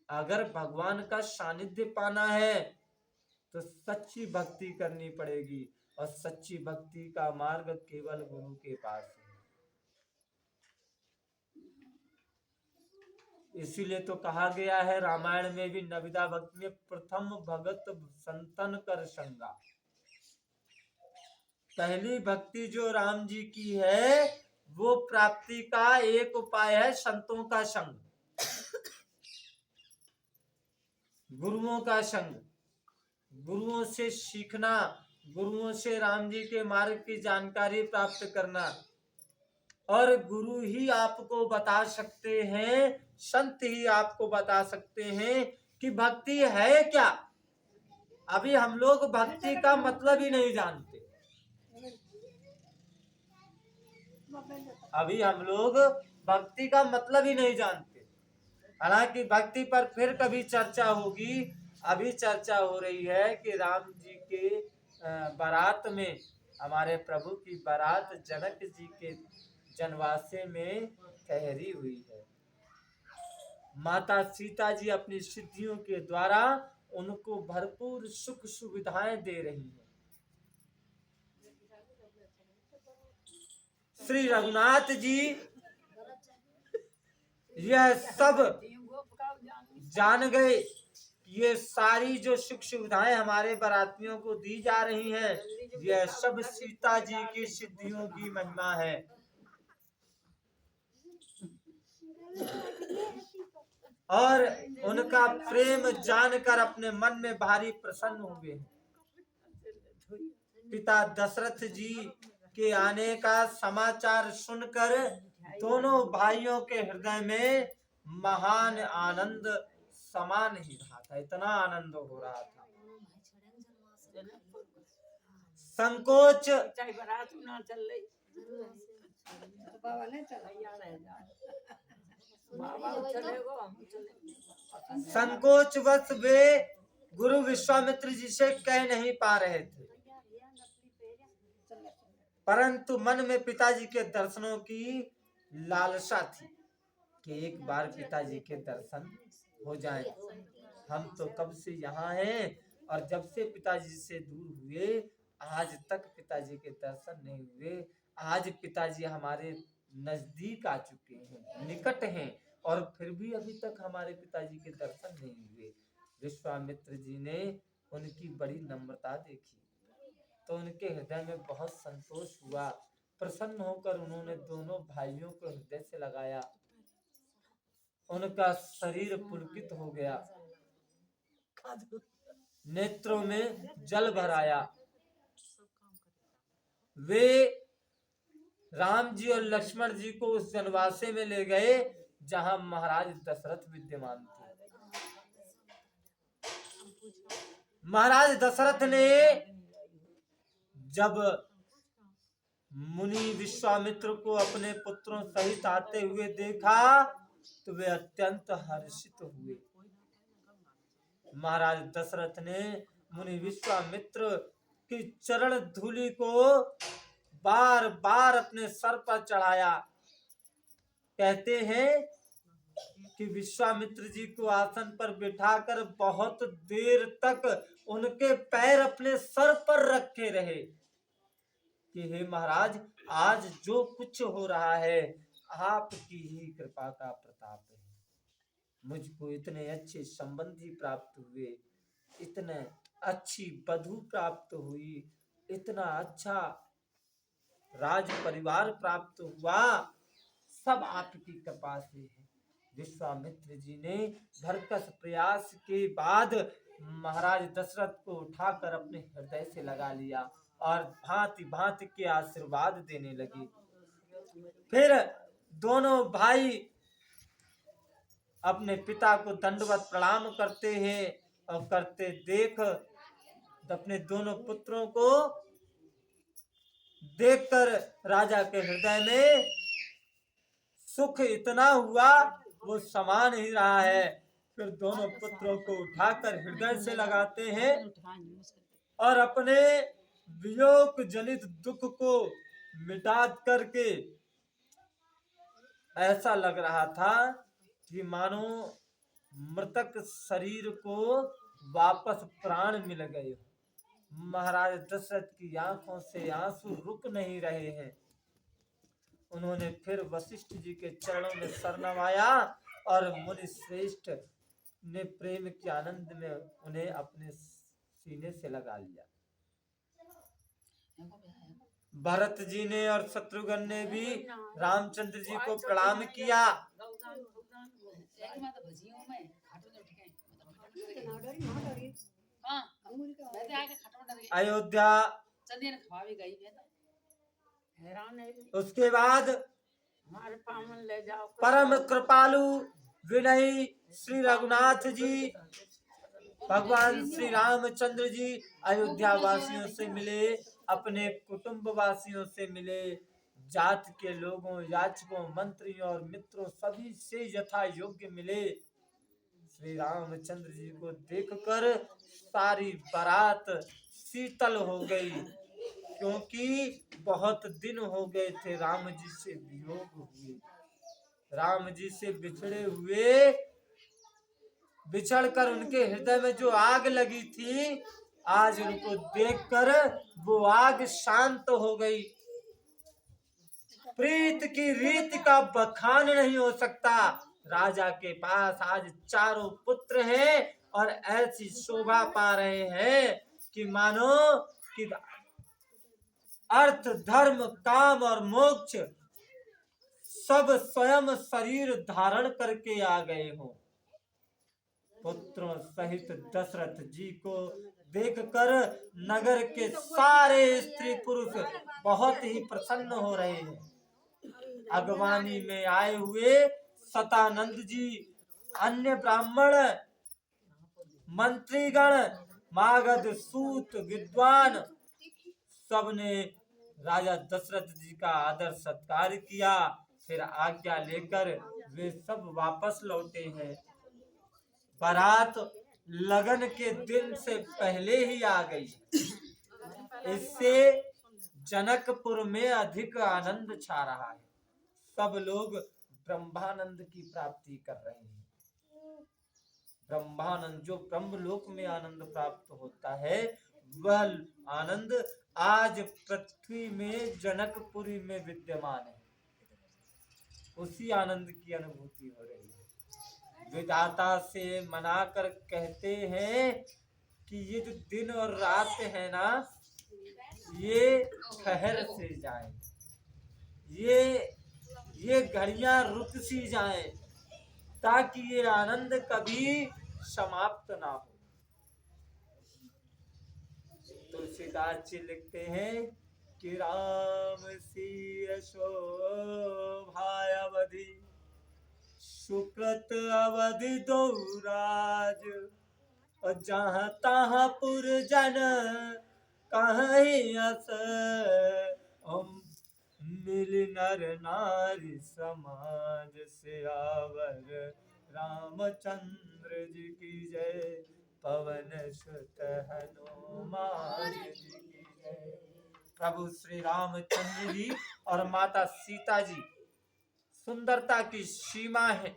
अगर भगवान का सानिध्य पाना है तो सच्ची भक्ति करनी पड़ेगी, और सच्ची भक्ति का मार्ग केवल गुरु के पास है। इसीलिए तो कहा गया है रामायण में भी, नविदा भक्ति में, प्रथम भगत संतन कर संगा। पहली भक्ति जो राम जी की है वो प्राप्ति का एक उपाय है संतों का संग, गुरुओं का संग, गुरुओं से सीखना, गुरुओं से राम जी के मार्ग की जानकारी प्राप्त करना। और गुरु ही आपको बता सकते हैं, संत ही आपको बता सकते हैं कि भक्ति है क्या। अभी हम लोग भक्ति का मतलब ही नहीं जानते, अभी हम लोग भक्ति का मतलब ही नहीं जानते। हालांकि भक्ति पर फिर कभी चर्चा होगी। अभी चर्चा हो रही है कि राम जी के बारात में, हमारे प्रभु की बारात जनक जी के जनवासे में ठहरी हुई है। माता सीता जी अपनी सिद्धियों के द्वारा उनको भरपूर सुख सुविधाएं दे रही हैं। श्री रघुनाथ जी यह सब जान गए, ये सारी जो सुख सुविधाएं हमारे बारातियों को दी जा रही हैं, यह सब सीता जी की सिद्धियों की महिमा है। और उनका प्रेम जानकर अपने मन में भारी प्रसन्न हुए। पिता दशरथ जी के आने का समाचार सुनकर दोनों भाइयों के हृदय में महान आनंद समान ही रहा था, इतना आनंद हो रहा था। संकोच संकोचवश वे गुरु विश्वामित्र जी से कह नहीं पा रहे थे, परंतु मन में पिताजी के दर्शनों की लालसा थी कि एक बार पिताजी के दर्शन हो जाएं। हम तो कब से यहाँ हैं और जब से पिताजी से दूर हुए आज तक पिताजी के दर्शन नहीं हुए। आज पिताजी हमारे नजदीक आ चुके हैं, निकट हैं, और फिर भी अभी तक हमारे पिताजी के दर्शन नहीं हुए। विश्वामित्र जी ने उनकी बड़ी नम्रता देखी तो उनके हृदय में बहुत संतोष हुआ। प्रसन्न होकर उन्होंने दोनों भाइयों को हृदय से लगाया, उनका शरीर पुलकित हो गया, नेत्रों में जल भर आया। वे राम जी और लक्ष्मण जी को उस जनवासे में ले गए जहां महाराज दशरथ विद्यमान थे। महाराज दशरथ ने जब मुनि विश्वामित्र को अपने पुत्रों सहित आते हुए देखा तो वे अत्यंत हर्षित हुए। महाराज दशरथ ने मुनि विश्वामित्र की चरण धूलि को बार बार अपने सर पर चढ़ाया। कहते हैं कि विश्वामित्र जी को आसन पर बिठाकर बहुत देर तक उनके पैर अपने सर पर रखे रहे कि हे महाराज, आज जो कुछ हो रहा है आपकी ही कृपा का प्रताप है। मुझको इतने अच्छे संबंधी प्राप्त हुए, इतने अच्छी वधू प्राप्त हुई, इतना अच्छा राज परिवार प्राप्त हुआ, सब आपकी कृपा से है। विश्वामित्र जी ने भरकस प्रयास के बाद महाराज दशरथ को उठाकर अपने हृदय से लगा लिया और भांति भांति के आशीर्वाद देने लगे। फिर दोनों भाई अपने पिता को दंडवत प्रणाम करते हैं और करते देख अपने दोनों पुत्रों को देखकर राजा के हृदय में सुख इतना हुआ वो समा नहीं रहा है। फिर दोनों पुत्रों को उठाकर हृदय से लगाते हैं और अपने वियोग जनित दुख को मिटा करके ऐसा लग रहा था कि मानो मृतक शरीर को वापस प्राण मिल गए। महाराज दशरथ की आंखों से आंसू रुक नहीं रहे हैं। उन्होंने फिर वशिष्ठ जी के चरणों में सर नवाया और मुनि श्रेष्ठ ने प्रेम के आनंद में उन्हें अपने सीने से लगा लिया। भरत जी ने और शत्रुघ्न ने भी रामचंद्र जी को प्रणाम किया। अयोध्या उसके बाद परम कृपालु विनयी श्री रघुनाथ जी भगवान श्री रामचंद्र जी अयोध्या वासियों से मिले, अपने कुटुंब वासियों से मिले, जात के लोगों, याचकों, मंत्रियों और मित्रों सभी से यथा योग्य मिले। श्री रामचंद्र जी को देखकर सारी बारात शीतल हो गई, क्योंकि बहुत दिन हो गए थे राम जी से वियोग हुए। राम जी से बिछड़े हुए, बिछड़कर उनके हृदय में जो आग लगी थी, आज उनको देखकर वो आग शांत हो गई। प्रीत की रीत का बखान नहीं हो सकता। राजा के पास आज चारों पुत्र हैं और ऐसी शोभा पा रहे हैं कि मानो कि अर्थ, धर्म, काम और मोक्ष सब स्वयं शरीर धारण करके आ गए हो। पुत्रों सहित दशरथ जी को देखकर नगर के सारे स्त्री पुरुष बहुत ही प्रसन्न हो रहे हैं। अगवानी में आए हुए सतानंद जी, अन्य ब्राह्मण, मंत्रीगण, मागध, सूत, विद्वान सबने राजा दशरथ जी का आदर सत्कार किया। फिर आज्ञा लेकर वे सब वापस लौटे हैं। बारात लगन के दिन से पहले ही आ गई। इससे जनकपुर में अधिक आनंद छा रहा है। सब लोग ब्रह्मानंद की प्राप्ति कर रहे हैं। ब्रह्मानंद, जो ब्रह्मलोक में आनंद प्राप्त होता है, वह आनंद आज पृथ्वी में जनकपुरी में विद्यमान है। उसी आनंद की अनुभूति हो रही है। विधाता से मनाकर कहते हैं कि ये जो दिन और रात है ना, ये ठहर से जाए, ये घड़ियां रुक सी जाए, ताकि ये आनंद कभी समाप्त ना हो। तुलसीदास जी लिखते हैं कि राम सी शोभाय अवधि, सुकृत अवधि दो राज, और जहाँ तहाँ पुरजन कहीं अस मिल नर नारी समाज से आवर रामचंद्र जी की जय पवन सुत हनुमान जी की जय। प्रभु श्री रामचंद्र जी और माता सीता जी सुंदरता की सीमा है,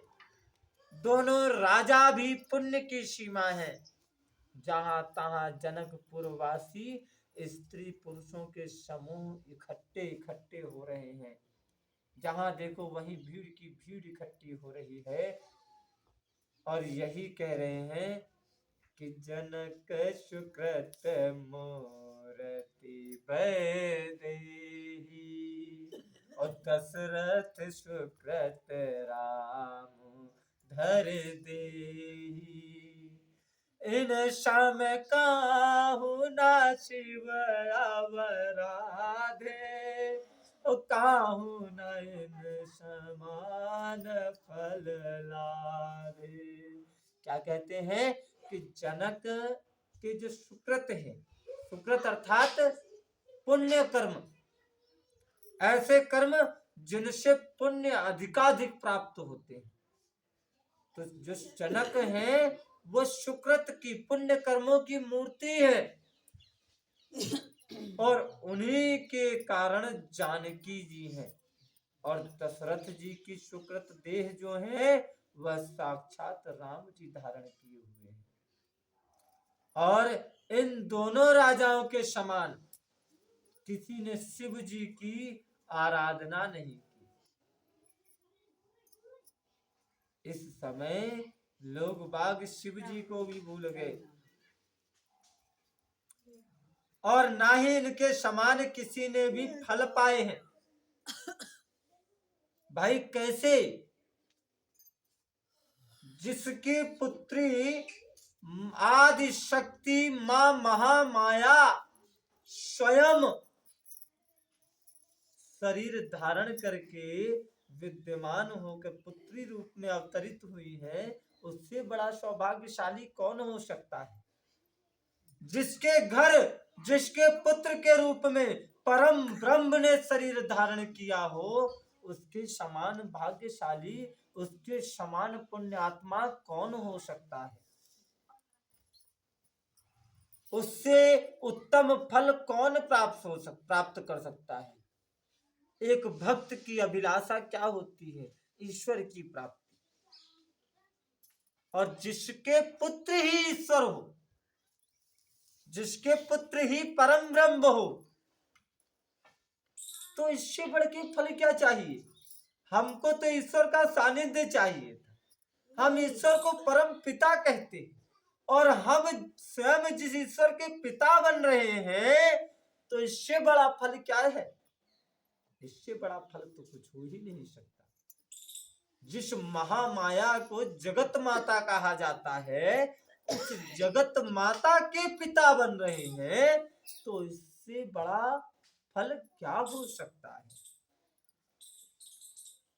दोनों राजा भी पुण्य की सीमा है। जहां तहां जनकपुर वासी स्त्री पुरुषों के समूह इकट्ठे इकट्ठे हो रहे हैं। जहां देखो वहीं भीड़ की भीड़ इकट्ठी हो रही है और यही कह रहे हैं कि जनक सुकृत मूर्ति बैदेही और दशरथ सुकृत राम धर देही। इन श्याम काहू ना शिव अवराधे काहू न इन समान फल लाधे। क्या कहते हैं कि जनक के जो सुकृत है, सुकृत अर्थात पुण्य कर्म, ऐसे कर्म जिनसे पुण्य अधिकाधिक प्राप्त होते हैं। तो जो जनक है वो सुकृत की पुण्य कर्मों की मूर्ति है और उन्हीं के कारण जानकी जी हैं। और दशरथ जी की सुकृत देह जो है वह साक्षात राम जी धारण किए हुए हैं। और इन दोनों राजाओं के समान किसी ने शिव जी की आराधना नहीं की। इस समय लोग बाग शिव जी को भी भूल गए और ना ही इनके समान किसी ने भी फल पाए हैं। भाई कैसे? जिसकी पुत्री आदि शक्ति मां महामाया स्वयं शरीर धारण करके विद्यमान होकर पुत्री रूप में अवतरित हुई है, उससे बड़ा सौभाग्यशाली कौन हो सकता है? जिसके घर, जिसके पुत्र के रूप में परम ब्रह्म ने शरीर धारण किया हो, उसके समान भाग्यशाली, उसके समान पुण्यात्मा कौन हो सकता है? उससे उत्तम फल कौन प्राप्त कर सकता है? एक भक्त की अभिलाषा क्या होती है? ईश्वर की प्राप्ति। और जिसके पुत्र ही ईश्वर हो, जिसके पुत्र ही परम ब्रह्म हो, तो इससे बढ़ के फल क्या चाहिए? हमको तो ईश्वर का सानिध्य चाहिए था। हम ईश्वर को परम पिता कहते हैं और हम स्वयं जिस ईश्वर के पिता बन रहे हैं, तो इससे बड़ा फल क्या है? इससे बड़ा फल तो कुछ हो ही नहीं सकता। जिस महामाया को जगत माता कहा जाता है, उस जगत माता के पिता बन रहे हैं, तो इससे बड़ा फल क्या हो सकता है?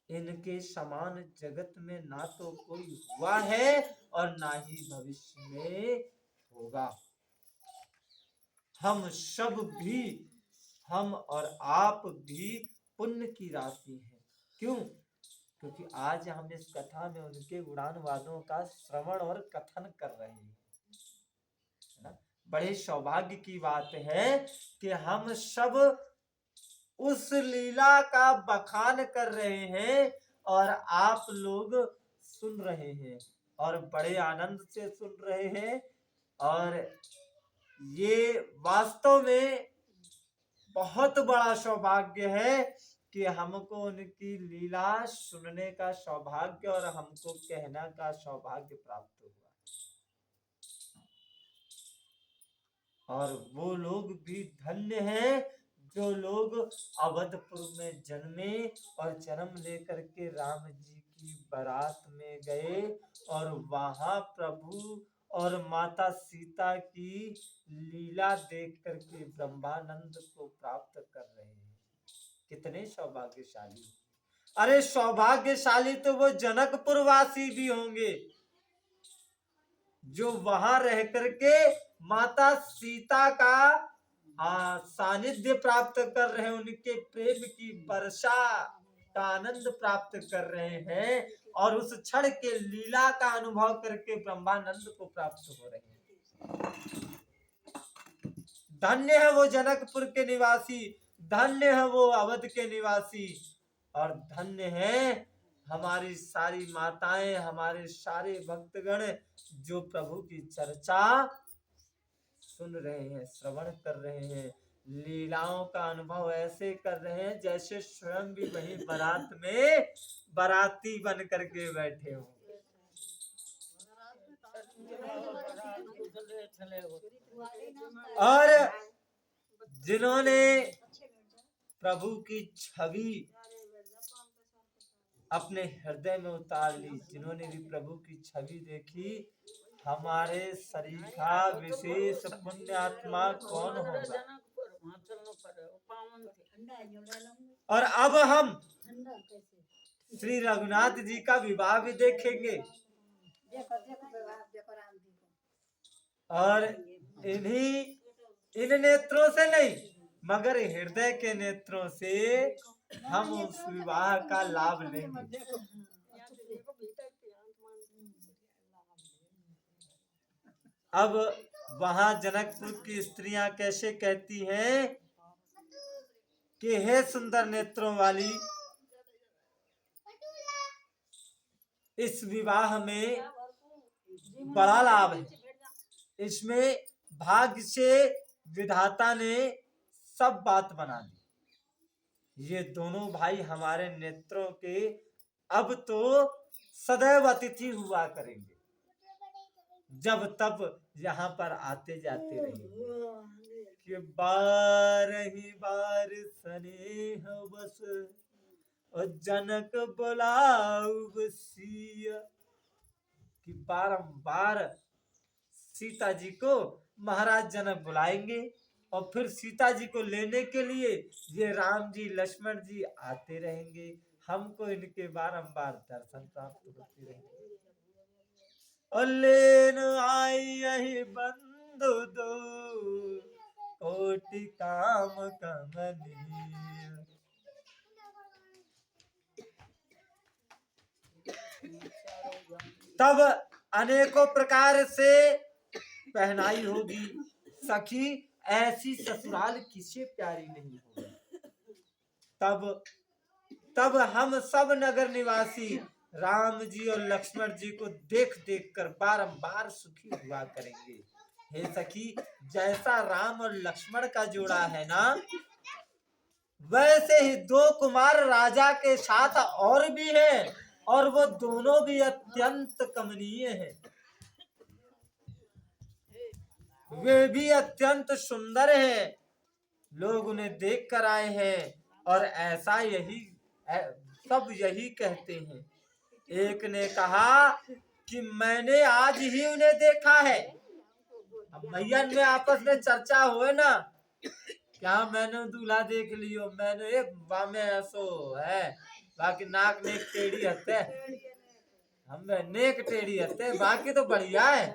इनके समान जगत में ना तो कोई हुआ है और ना ही भविष्य में होगा। हम सब भी, हम और आप भी पुण्य की राशि हैं। क्यों? क्योंकि आज हम इस कथा में उनके गुणान वादों का श्रवण और कथन कर रहे हैं, है ना? बड़े सौभाग्य की बात है कि हम सब उस लीला का बखान कर रहे हैं और आप लोग सुन रहे हैं और बड़े आनंद से सुन रहे हैं। और ये वास्तव में बहुत बड़ा सौभाग्य है कि हमको उनकी लीला सुनने का सौभाग्य और हमको कहना का सौभाग्य प्राप्त हुआ। और वो लोग भी धन्य हैं जो लोग अवधपुर में जन्मे और जन्म लेकर के राम जी की बारात में गए और वहां प्रभु और माता सीता की लीला देख करके ब्रह्मानंद को प्राप्त कर रहे हैं। कितने सौभाग्यशाली! अरे सौभाग्यशाली तो वो जनकपुर वासी भी होंगे जो वहां रह करके माता सीता का सानिध्य प्राप्त कर रहे हैं, उनके प्रेम की वर्षा का आनंद प्राप्त कर रहे हैं और उस क्षण के लीला का अनुभव करके ब्रह्मानंद को प्राप्त हो रहे हैं। धन्य है वो जनकपुर के निवासी, धन्य है वो अवध के निवासी, और धन्य है हमारी सारी माताएं, हमारे सारे भक्तगण जो प्रभु की चर्चा सुन रहे हैं, श्रवण कर रहे हैं, लीलाओं का अनुभव ऐसे कर रहे हैं जैसे स्वयं भी वही बारात में बाराती बन करके बैठे हो। और जिन्होंने प्रभु की छवि अपने हृदय में उतार ली, जिन्होंने भी प्रभु की छवि देखी, हमारे शरीर का विशेष पुण्य आत्मा कौन होगा। और अब हम श्री रघुनाथ जी का विवाह भी देखेंगे, और इन नेत्रों से नहीं मगर हृदय के नेत्रों से हम उस विवाह का लाभ लेंगे। अब वहां जनकपुर की स्त्रियां कैसे कहती हैं कि हे सुंदर नेत्रों वाली, इस विवाह में बड़ा लाभ है, इसमें भाग्य से विधाता ने सब बात बना दी। ये दोनों भाई हमारे नेत्रों के अब तो सदैव अतिथि हुआ करेंगे, जब तब यहाँ पर आते जाते रहेंगे। कि बार ही बार स्नेह बस जनक बुलाऊ बसिया, कि बारंबार सीता जी को महाराज जनक बुलाएंगे और फिर सीता जी को लेने के लिए ये राम जी लक्ष्मण जी आते रहेंगे, हमको इनके बारंबार दर्शन प्राप्त होते रहेंगे। और लेन आई यही बंधु दो कोटि काम कमनीय, तब अनेकों प्रकार से पहनाई होगी, सखी ऐसी ससुराल किसे प्यारी नहीं होगी। तब हम सब नगर निवासी राम जी और लक्ष्मण जी को देख देख कर बारंबार सुखी हुआ करेंगे। हे सखी, जैसा राम और लक्ष्मण का जोड़ा है ना, वैसे ही दो कुमार राजा के साथ और भी हैं, और वो दोनों भी अत्यंत कमनीय हैं, वे भी अत्यंत सुंदर हैं। लोग उन्हें देख कर आए हैं और ऐसा यही सब यही कहते हैं। एक ने कहा कि मैंने आज ही उन्हें देखा है। अब मैया में आपस में चर्चा हुए ना, क्या मैंने दूल्हा देख लियो, मैंने एक बामे ऐसो है, बाकी नाक नेक टेढ़ी हते, हम नेक टेढ़ी हते, बाकी तो बढ़िया है।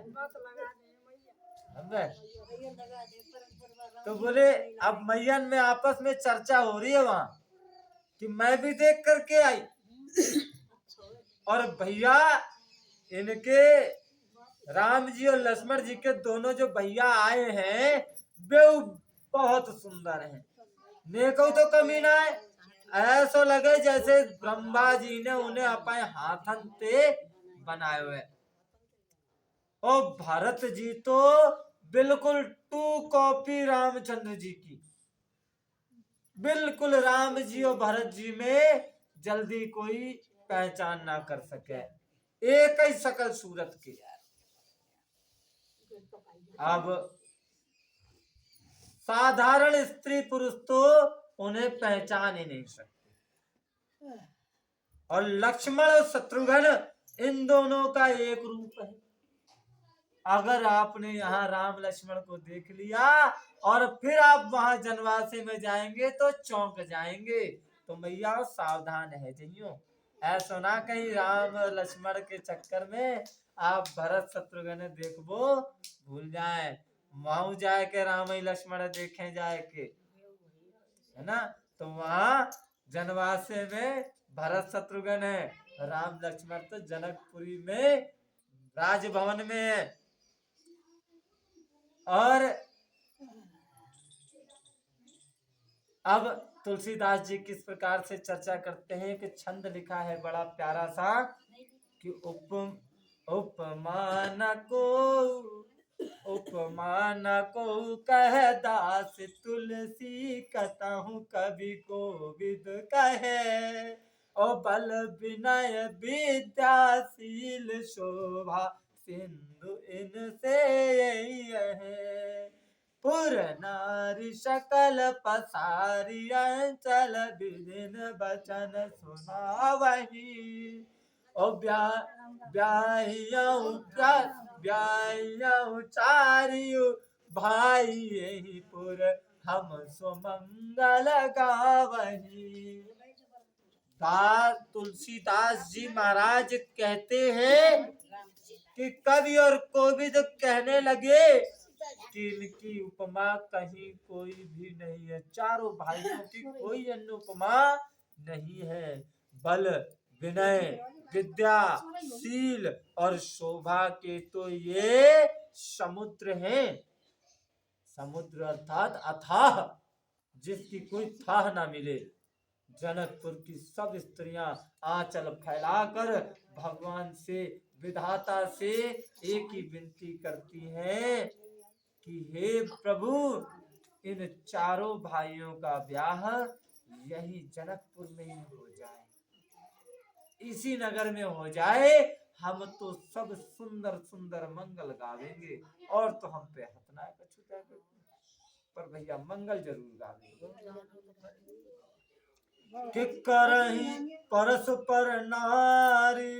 तो बोले अब मैयन में आपस में चर्चा हो रही है वहां कि मैं भी देख करके आई, और भैया इनके राम जी और लक्ष्मण जी के दोनों जो भैया आए हैं वे बहुत सुंदर हैं, नेको तो कमी ना है, ऐसा लगे जैसे ब्रह्मा जी ने उन्हें अपने हाथन से बनाए हुए। और भरत जी तो बिल्कुल टू कॉपी रामचंद्र जी की, बिल्कुल राम जी और भरत जी में जल्दी कोई पहचान ना कर सके, एक ही शकल सूरत के। अब साधारण स्त्री पुरुष तो उन्हें पहचान ही नहीं सकते, और लक्ष्मण और शत्रुघ्न इन दोनों का एक रूप है। अगर आपने यहाँ राम लक्ष्मण को देख लिया और फिर आप वहां जनवासे में जाएंगे तो चौंक जाएंगे, तो मैया सावधान है जइयो, ऐसा ना कहीं राम लक्ष्मण के चक्कर में आप भरत शत्रुघ्न देखबो भूल जाए, वहां जाए के राम लक्ष्मण देखे जाए के, है ना। तो वहां जनवासे में भरत शत्रुघ्न है, राम लक्ष्मण तो जनकपुरी में राजभवन में है। और अब तुलसीदास जी किस प्रकार से चर्चा करते हैं कि छंद लिखा है बड़ा प्यारा सा कि उपमान को कह दास तुलसी कतहु कवि को विद कहे, ओ बल विनय विद्याशील शोभा सिंधु इनसे है, पुर नारी सकल पसारी अंचल विदिन बचन सुनावही, ओ ब्याहियऊ चारियु भाई यही पुर हम सुमंगल गावही। तुलसीदास जी महाराज कहते हैं कि कवि और कोविद कहने लगे कि इनकी उपमा कहीं कोई भी नहीं है, चारों भाइयों की कोई अन्य उपमा नहीं है। बल विनय विद्या शील और शोभा के तो ये समुद्र हैं, समुद्र अर्थात अथाह, जिसकी कोई थाह ना मिले। जनकपुर की सब स्त्रियां आंचल फैलाकर भगवान से, विधाता से एक ही विनती करती हैं कि हे प्रभु, इन चारों भाइयों का ब्याह यही जनकपुर में ही हो जाए, इसी नगर में हो जाए, हम तो सब सुंदर सुंदर मंगल गावेंगे। और तो हम पे हथना पर भैया मंगल जरूर गावेंगे। कि करही परस्पर नारी,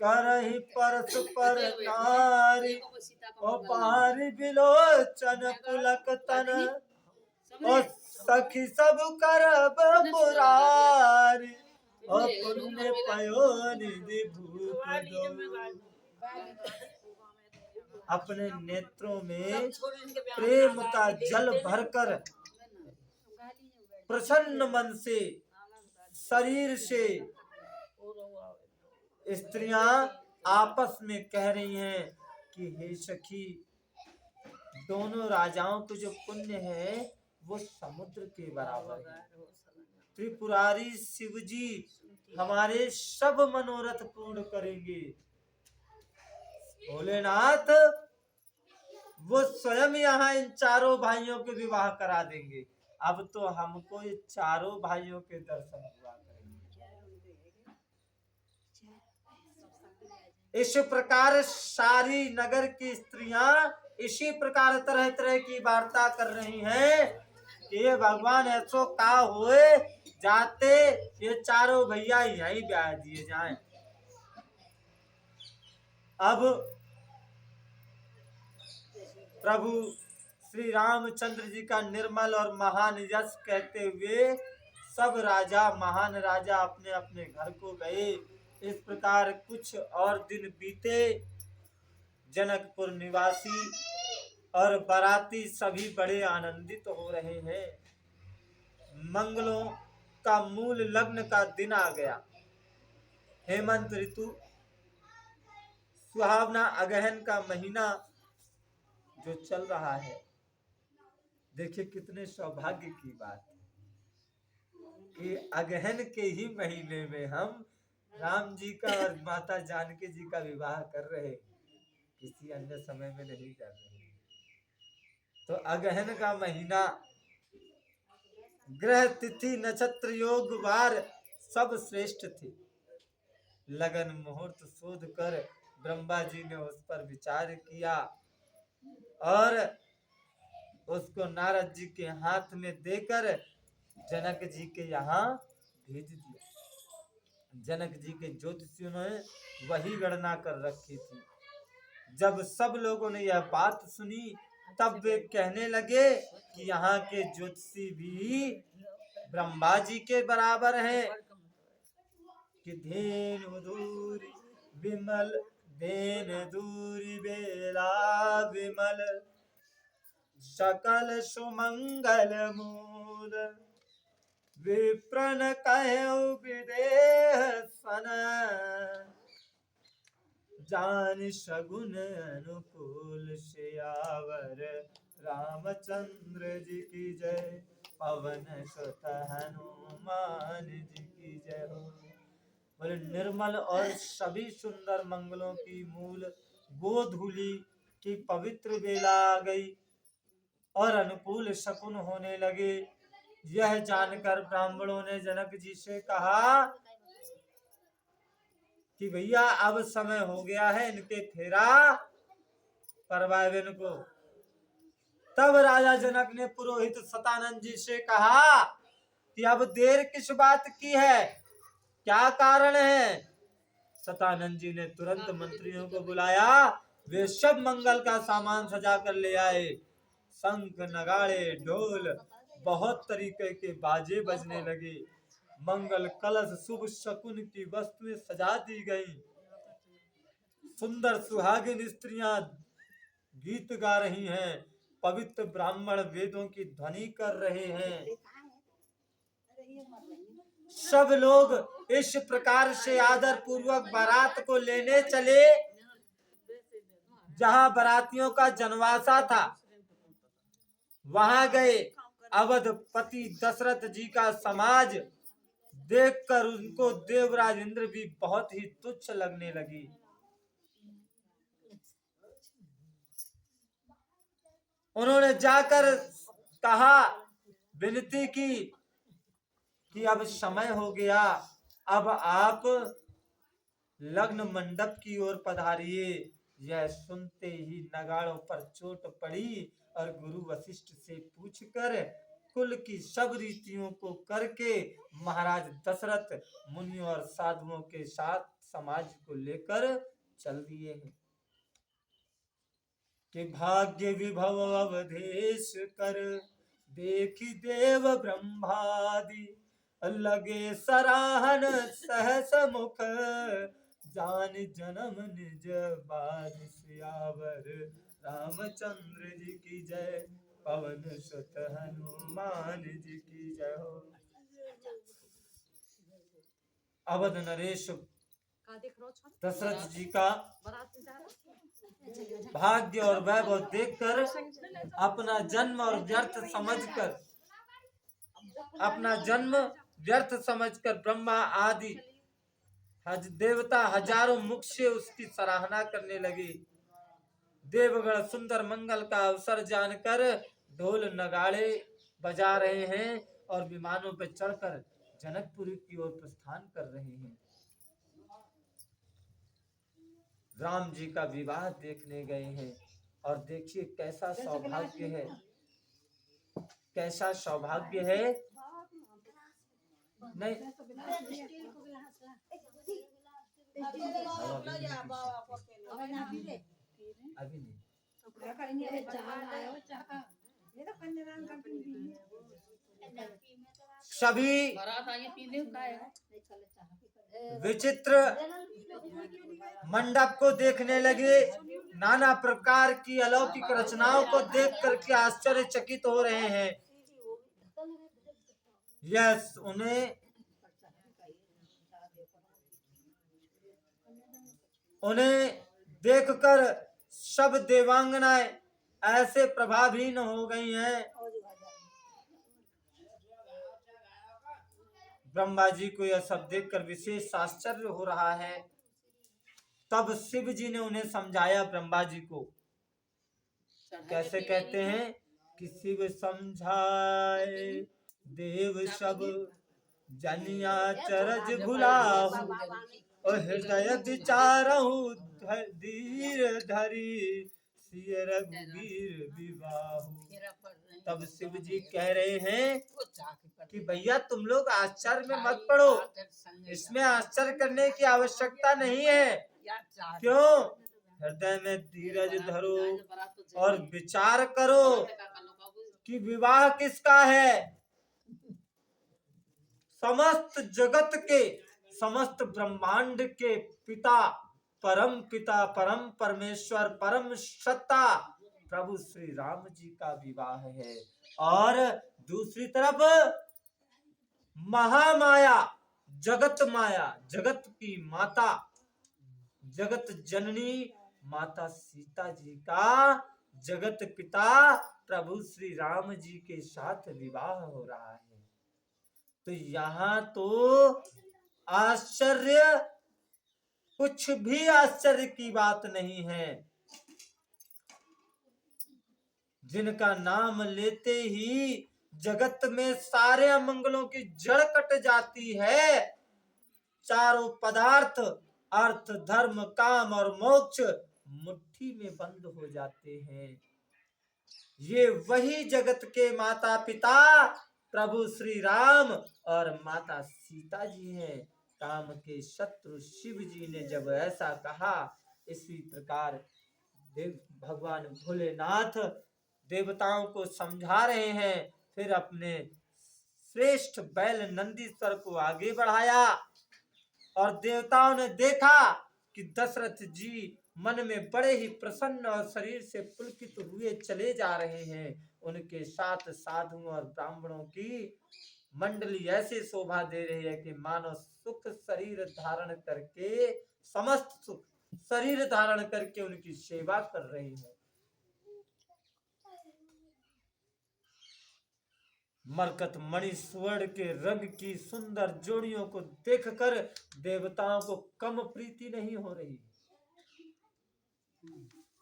करही परस्पर नारी, ओ पारी बिलोचन पुलक तन, ओ सखी सब करब मुरारी, ओ पुण्य पयो निधि भूप दो। अपने नेत्रों में प्रेम का जल भरकर प्रसन्न मन से, शरीर से स्त्रियां आपस में कह रही हैं कि हे सखी, दोनों राजाओं को जो पुण्य है वो समुद्र के बराबर है। त्रिपुरारी शिवजी हमारे सब मनोरथ पूर्ण करेंगे। भोलेनाथ वो स्वयं यहाँ इन चारों भाइयों के विवाह करा देंगे। अब तो हमको ये चारों भाइयों के दर्शन हुआ करेंगे। इस प्रकार सारी नगर की स्त्रियां इसी प्रकार तरह तरह की वार्ता कर रही हैं कि ये भगवान ऐसो का हुए जाते ये चारों भैया यहीं ब्याह दिए जाएं। अब प्रभु श्री रामचंद्र जी का निर्मल और महान यश कहते हुए सब राजा, महान राजा अपने अपने घर को गए। इस प्रकार कुछ और दिन बीते। जनकपुर निवासी और बाराती सभी बड़े आनंदित हो रहे हैं। मंगलों का मूल लग्न का दिन आ गया। हेमंत ऋतु, सुहावना अगहन का महीना जो चल रहा है। देखिए कितने सौभाग्य की बात कि अगहन के ही महीने में हम राम जी का और माता जानकी जी का विवाह कर रहे, किसी अन्य समय में नहीं कर रहे। तो अगहन का महीना, ग्रह तिथि नक्षत्र योग वार सब श्रेष्ठ थे। लगन मुहूर्त शोध कर ब्रह्मा जी ने उस पर विचार किया और उसको नारद जी के हाथ में देकर जनक जी के यहाँ भेज दिया। जनक जी के ज्योतिषियों ने वही गणना कर रखी थी। जब सब लोगों ने यह बात सुनी तब वे कहने लगे कि यहाँ के ज्योतिषी भी ब्रह्मा जी के बराबर हैं कि धेनु धूरी विमल देन दूरी बेला विमल सकल सुमंगल मूल विप्रन कहु विदेह सन जान सगुन अनुकूल सियावर रामचंद्र जी की जय पवन सुत हनुमान जी की जय हो। बोले निर्मल और सभी सुंदर मंगलों की मूल गोधूली की पवित्र बेला आ गई और अनुकूल शकुन होने लगे। यह जानकर ब्राह्मणों ने जनक जी से कहा कि भैया अब समय हो गया है, इनके फेरा करवाए इनको। तब राजा जनक ने पुरोहित सतानंद जी से कहा कि अब देर किस बात की है, क्या कारण है। सतानंद जी ने तुरंत मंत्रियों को बुलाया, वे सब मंगल का सामान सजा कर ले आए। शंख नगाड़े ढोल बहुत तरीके के बाजे बजने लगे। मंगल कलश शुभ शकुन की वस्तुएं सजा दी गई। सुंदर सुहागिन स्त्रियां गीत गा रही हैं, पवित्र ब्राह्मण वेदों की ध्वनि कर रहे हैं। सब लोग इस प्रकार से आदर पूर्वक बारात को लेने चले। जहां बारातियों का जनवासा था वहां गए। अवधपति दशरथ जी का समाज देखकर उनको देवराज इंद्र भी बहुत ही तुच्छ लगने लगी। उन्होंने जाकर कहा, विनती की कि अब समय हो गया, अब आप लग्न मंडप की ओर पधारिए। यह सुनते ही नगाड़ों पर चोट पड़ी और गुरु वशिष्ठ से पूछकर कुल की सब रीतियों को करके महाराज दशरथ मुनियों और साधुओं के साथ समाज को लेकर चल दिए हैं कि भाग्य विभव अवधेश कर देखी देव ब्रह्मादि लगे सराहन सहस मुख जान जन्म निज बाज सियावर रामचंद्र जी की जय पवन सुत हनुमान जी की जय हो। अवध नरेश दशरथ जी का भाग्य और वैभव देखकर अपना जन्म व्यर्थ समझकर ब्रह्मा आदि देवता हजारों मुख से उसकी सराहना करने लगे। देवगण सुंदर मंगल का अवसर जानकर ढोल नगाड़े बजा रहे हैं और विमानों पर चढ़कर जनकपुरी की ओर प्रस्थान कर रहे हैं। राम जी का विवाह देखने गए हैं और देखिए कैसा सौभाग्य है, कैसा सौभाग्य है। नहीं अभी नहीं। सभी विचित्र मंडप को देखने लगे। नाना प्रकार की अलौकिक रचनाओं को देख करके आश्चर्यचकित हो रहे हैं। यस, उन्हें देखकर सब देवांगनाएं ऐसे प्रभावहीन हो गई हैं। ब्रह्मा जी को यह सब देखकर विशेष आश्चर्य हो रहा है। तब शिव जी ने उन्हें समझाया। ब्रह्मा जी को कैसे कहते हैं कि शिव समझाए देव सब जनिया चरज भुलाहु हृदय विचारहु धीर धरी सिय रघुवीर विवाहु। तब शिव जी कह रहे हैं कि भैया तुम लोग आश्चर्य में मत पड़ो, इसमें आश्चर्य करने की आवश्यकता नहीं है। क्यों? हृदय में धीरज धरो और विचार करो कि विवाह किसका है। समस्त जगत के, समस्त ब्रह्मांड के पिता परम पिता, परम परमेश्वर, परम सत्ता प्रभु श्री राम जी का विवाह है। और दूसरी तरफ महामाया, जगत माया, जगत की माता, जगत जननी माता सीता जी का जगत पिता प्रभु श्री राम जी के साथ विवाह हो रहा है। तो यहाँ तो आश्चर्य, कुछ भी आश्चर्य की बात नहीं है। जिनका नाम लेते ही जगत में सारे अमंगलों की जड़ कट जाती है। चारों पदार्थ अर्थ, धर्म, काम और मोक्ष मुट्ठी में बंद हो जाते हैं। ये वही जगत के माता पिता प्रभु श्री राम और माता सीता जी हैं। काम के शत्रु शिव जी ने जब ऐसा कहा, इसी प्रकार देव भगवान भोलेनाथ देवताओं को समझा रहे हैं। फिर अपने श्रेष्ठ बैल नंदीश्वर को आगे बढ़ाया और देवताओं ने देखा कि दशरथ जी मन में बड़े ही प्रसन्न और शरीर से पुलकित हुए चले जा रहे हैं। उनके साथ साधुओं और ब्राह्मणों की मंडली ऐसे शोभा दे रही है कि मानो सुख शरीर धारण करके, समस्त सुख शरीर धारण करके उनकी सेवा कर रही है। मरकत मणि स्वर्ण के रंग की सुंदर जोड़ियों को देखकर देवताओं को कम प्रीति नहीं हो रही।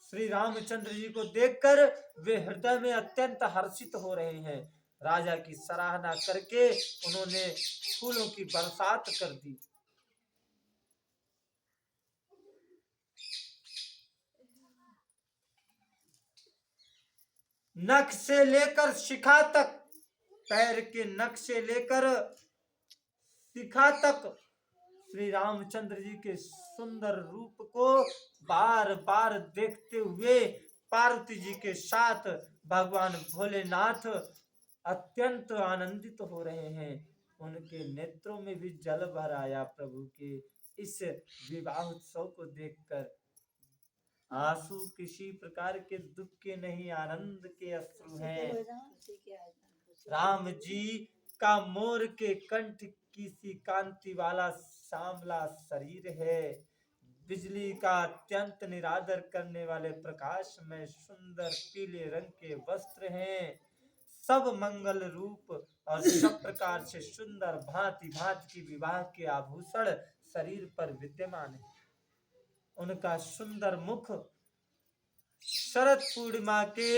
श्री रामचंद्र जी को देखकर वे हृदय में अत्यंत हर्षित हो रहे हैं। राजा की सराहना करके उन्होंने फूलों की बरसात कर दी। नख से लेकर शिखा तक, पैर के नख से लेकर शिखा तक श्री रामचंद्र जी के सुंदर रूप को बार बार देखते हुए पार्वती जी के साथ भगवान भोलेनाथ अत्यंत आनंदित हो रहे हैं। उनके नेत्रों में भी जल भर आया। प्रभु के इस विवाह उत्सव को देखकर आंसू किसी प्रकार के दुख के नहीं, आनंद के अश्रु हैं। राम जी का मोर के कंठ की सी कांति वाला सांवला शरीर है। बिजली का अत्यंत निरादर करने वाले प्रकाश में सुंदर पीले रंग के वस्त्र हैं। सब मंगल रूप और सब प्रकार से सुंदर भांति भांति की विवाह के आभूषण शरीर पर विद्यमान है। उनका सुंदर मुख शरद पूर्णिमा के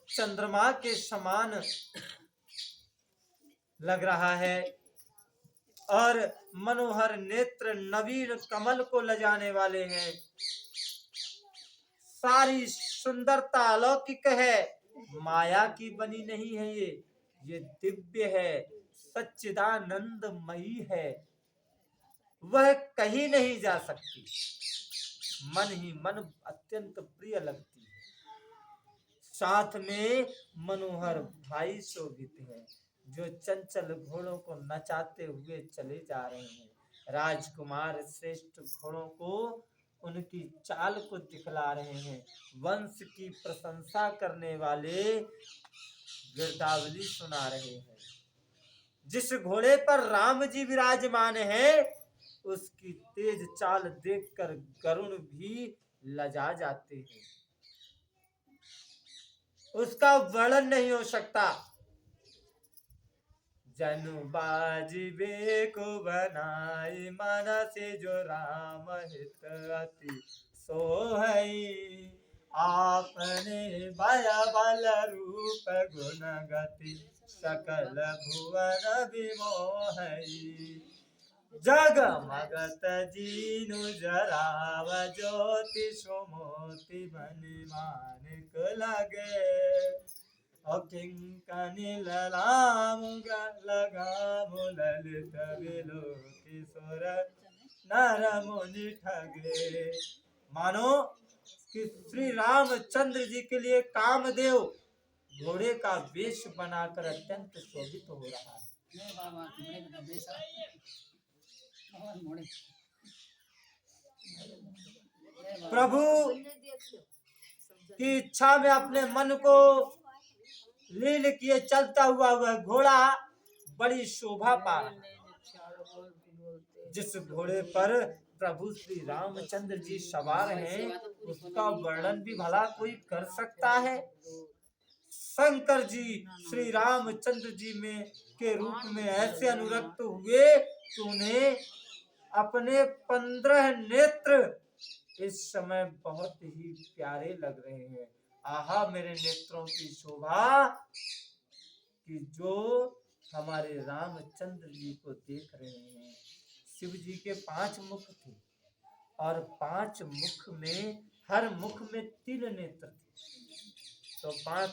चंद्रमा के समान लग रहा है और मनोहर नेत्र नवीन कमल को लजाने वाले हैं। सारी सुंदरता अलौकिक है, माया की बनी नहीं है। ये दिव्य है, सच्चिदानंदमयी है, वह कहीं नहीं जा सकती। मन ही मन अत्यंत प्रिय लगती है। साथ में मनोहर भाई शोभित है, जो चंचल घोड़ों को नचाते हुए चले जा रहे हैं। राजकुमार श्रेष्ठ घोड़ों को उनकी चाल को दिखला रहे हैं। वंश की प्रशंसा करने वाले गिरदावली सुना रहे हैं। जिस घोड़े पर राम जी विराजमान है, उसकी तेज चाल देखकर गरुण भी लजा जाते हैं। उसका वर्णन नहीं हो सकता। जनु बाजिबे को बनाई, मन से जो राम हित अति सोहई। आपने भय बल रूप गुण गति, सकल भुवन विमोहई। जगमगत जीनु जराव, ज्योति सुमोति मनि मानिक लगे। किंकनि ललाम लगाम, ललित विलोकी सुर नर मुनि ठगे। मानो कि श्री रामचंद्र जी के लिए कामदेव घोड़े का वेश बनाकर अत्यंत शोभित हो रहा है। प्रभु की इच्छा में अपने मन को लीन किए चलता हुआ वह घोड़ा बड़ी शोभा पा रहा। जिस घोड़े पर प्रभु श्री रामचंद्र जी सवार हैं, उसका वर्णन भी भला कोई कर सकता है। शंकर जी श्री रामचंद्र जी में के रूप में ऐसे अनुरक्त हुए कि उन्हें अपने 15 नेत्र इस समय बहुत ही प्यारे लग रहे हैं। आहा मेरे नेत्रों की शोभा कि जो हमारे रामचंद्र जी को देख रहे हैं। शिव जी के 5 मुख थे और 5 मुख में हर मुख में 3 नेत्र थे, तो 5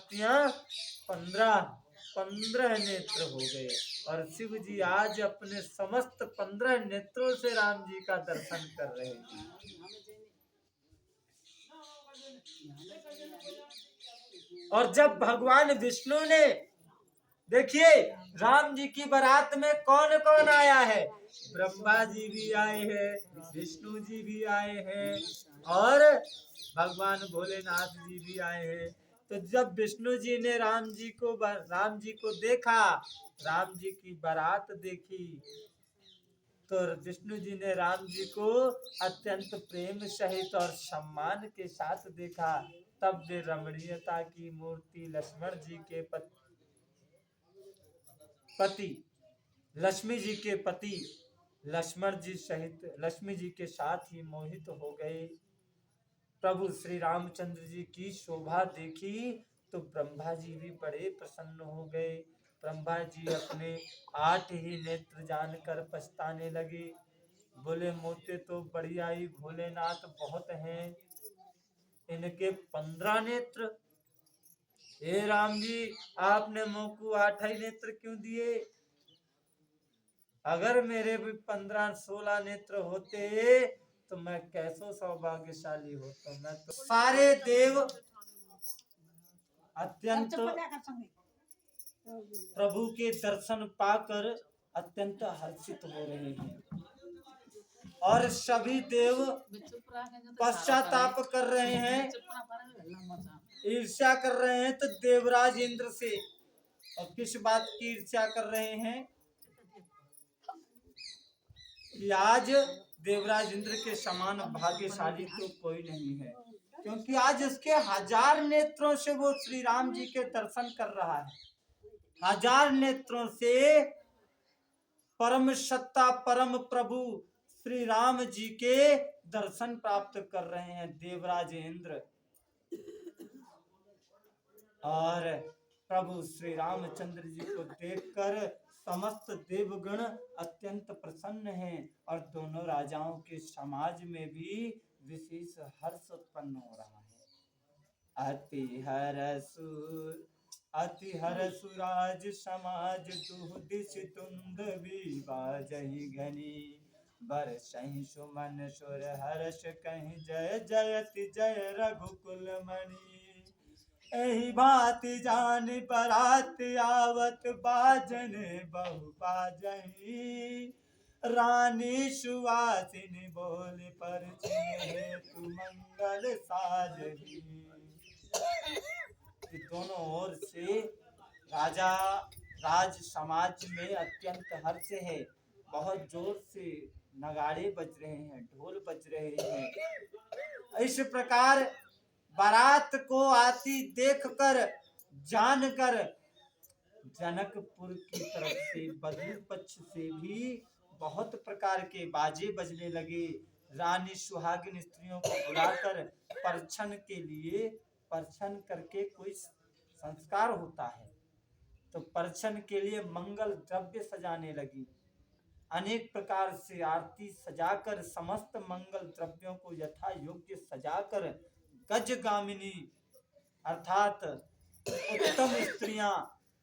15 नेत्र हो गए। और शिव जी आज अपने समस्त 15 नेत्रों से राम जी का दर्शन कर रहे हैं। और जब भगवान विष्णु ने, देखिए राम जी की बारात में कौन कौन आया है, ब्रह्मा जी भी आए हैं, विष्णु जी भी आए हैं और भगवान भोलेनाथ जी भी आए हैं। तो जब विष्णु जी ने राम जी को देखा, राम जी की बारात देखी, तो विष्णु जी ने राम जी को अत्यंत प्रेम सहित और सम्मान के साथ देखा। तब वे रमणीयता की मूर्ति लक्ष्मण जी के पति लक्ष्मी जी के पति लक्ष्मण जी सहित लक्ष्मी जी के साथ ही मोहित हो गए। प्रभु श्री रामचंद्र जी की शोभा देखी तो ब्रह्मा जी भी बड़े प्रसन्न हो गए। ब्रह्मा जी अपने 8 ही नेत्र जानकर पछताने लगे, बोले मोते तो बढ़िया ही भोलेनाथ बहुत हैं, इनके 15 नेत्र। हे राम जी आपने मोको 8 ही नेत्र क्यों दिए? अगर मेरे भी 15-16 नेत्र होते तो मैं कैसो सौभाग्यशाली होता। मैं तो सारे देव अत्यंत प्रभु के दर्शन पाकर अत्यंत हर्षित हो रहे हैं और सभी देव पश्चाताप कर रहे हैं, ईर्ष्या कर रहे हैं। तो देवराज इंद्र से, और किस बात की ईर्ष्या कर रहे हैं कि आज देवराज इंद्र के समान भाग्यशाली तो कोई नहीं है, क्योंकि आज उसके 1000 नेत्रों से वो श्री राम जी के दर्शन कर रहा है। 1000 नेत्रों से परम सत्ता परम प्रभु श्री राम जी के दर्शन प्राप्त कर रहे हैं देवराज इंद्र। और प्रभु श्री रामचंद्र जी को देखकर समस्त देवगण अत्यंत प्रसन्न हैं और दोनों राजाओं के समाज में भी विशेष हर्ष उत्पन्न हो रहा है। अति हरसुराज समाज दुह दिश तुंद भी बाजहि घनी, बरसहि सुमन सुर हर्ष कहीं जय जयति जय रघुकुल मणि। एहि भांति जान बरात आवत बाजन बहु बाजहि, रानी सुवासिनी बोले पर हेतु मंगल साजहि। दोनों ओर से राज समाज में अत्यंत हर्ष है, बहुत जोर से नगाड़े बज रहे हैं, ढोल बज रहे हैं। इस प्रकार बारात को आती देखकर जानकर जनकपुर की तरफ से बदलू पक्ष से भी बहुत प्रकार के बाजे बजने लगे। रानी सुहागिन स्त्रियों को बुलाकर परछन करके कोई संस्कार होता है, तो परछन के लिए मंगल द्रव्य सजाने लगी। अनेक प्रकार से आरती सजाकर समस्त मंगल द्रव्यों को यथा योग्य सजाकर गजगामिनी अर्थात उत्तम स्त्रियां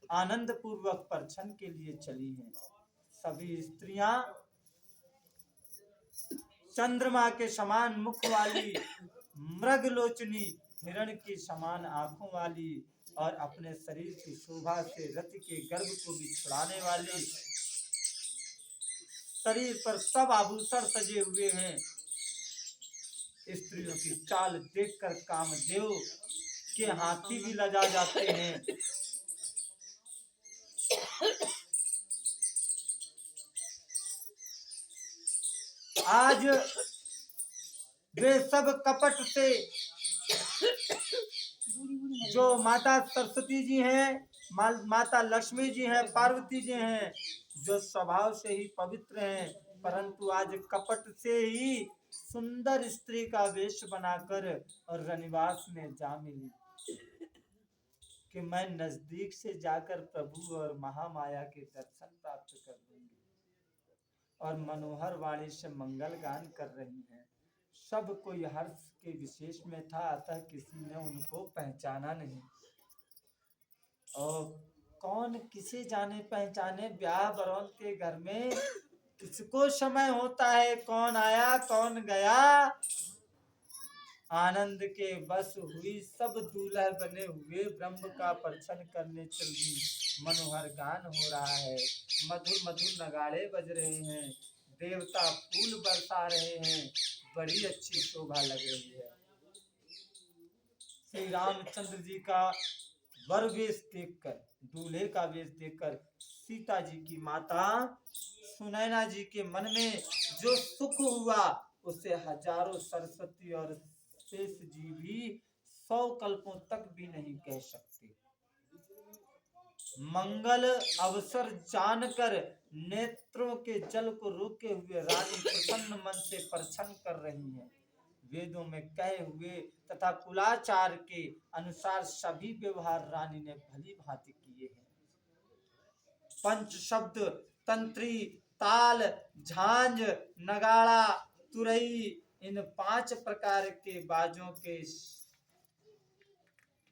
आनंद पूर्वक परछन के लिए चली हैं। सभी स्त्रियां चंद्रमा के समान मुख वाली, मृगलोचनी, हिरण की समान आंखों वाली और अपने शरीर की शोभा से रति के गर्भ को भी छुड़ाने वाली, शरीर पर सब आभूषण सजे हुए हैं। स्त्रियों की चाल देखकर कामदेव के हाथी भी लजा जाते हैं। आज वे सब कपट से जो माता सरस्वती जी हैं, माता लक्ष्मी जी हैं, पार्वती जी हैं, जो स्वभाव से ही पवित्र हैं, परंतु आज कपट से ही सुंदर स्त्री का वेश बनाकर और रनिवास में जा मिली कि मैं नजदीक से जाकर प्रभु और महामाया के दर्शन प्राप्त कर लूंगी, और मनोहर वाणी से मंगल गान कर रही हैं। सब कोई हर्ष के विशेष में था, अतः किसी ने उनको पहचाना नहीं। और कौन किसे जाने पहचाने, ब्याह बरौन के घर में किसको समय होता है, कौन आया कौन गया। आनंद के बस हुई सब दूल्हा बने हुए, ब्रह्म का परिछन करने चल दी। मनोहर गान हो रहा है, मधुर मधुर नगाड़े बज रहे हैं, देवता फूल बरसा रहे हैं, बड़ी अच्छी शोभा लग रही है। श्री रामचंद्र जी का वर वेश देखकर, दूल्हे का वेश देखकर सीता जी की माता सुनैना जी के मन में जो सुख हुआ, उसे हजारों सरस्वती और शेष जी भी 100 कल्पों तक भी नहीं कह सकते। मंगल अवसर जानकर नेत्रों के जल को रोके हुए रानी प्रसन्न मन से परछन कर रही हैं। वेदों में कहे हुए तथा कुलाचार के अनुसार सभी व्यवहार रानी ने भली भांति किए हैं। पंच शब्द, तंत्री, ताल, झांझ, नगाड़ा, तुरई, इन 5 प्रकार के बाजों के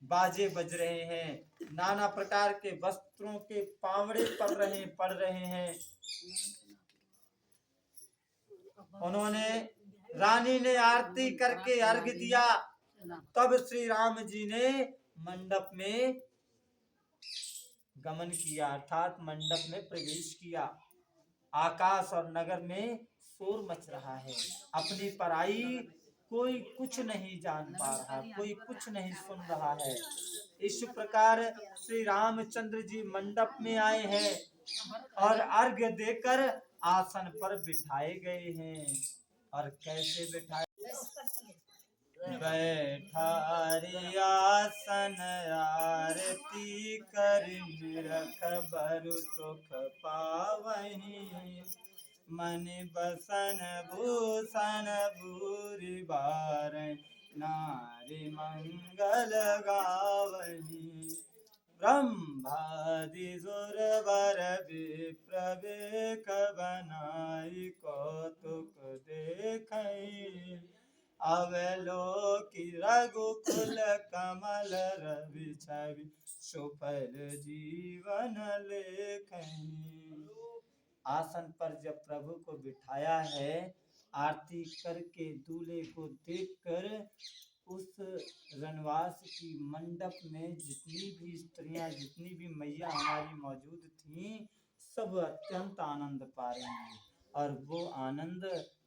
बाजे बज रहे हैं। नाना प्रकार के वस्त्रों के पावड़े पड़ रहे हैं। उन्होंने रानी ने आरती करके अर्घ दिया। तब श्री राम जी ने मंडप में गमन किया, अर्थात मंडप में प्रवेश किया। आकाश और नगर में शोर मच रहा है, अपनी पराई कोई कुछ नहीं जान पा रहा, कोई कुछ नहीं सुन रहा है। इस प्रकार श्री रामचंद्र जी मंडप में आए हैं और अर्घ्य देकर आसन पर बिठाए गए हैं। और कैसे बिठाए? बैठा रे आसन आरती कर, निरख बरु सुख पावहीं, मन बसन भूषण भूरि बार, नारी मंगल गावहीं। ब्रह्मादि सुरवर विप्र बेख बनाई, कौतुक देखहीं, अवलोकि रघुकुल कमल रवि छवि, सुफल जीवन लेखहीं। आसन पर जब प्रभु को बिठाया है, आरती करके दूल्हे को देखकर उस रनवास की मंडप में जितनी भी स्त्रियां, जितनी भी मैया हमारी मौजूद थीं, सब अत्यंत आनंद पा रही हैं। और वो आनंद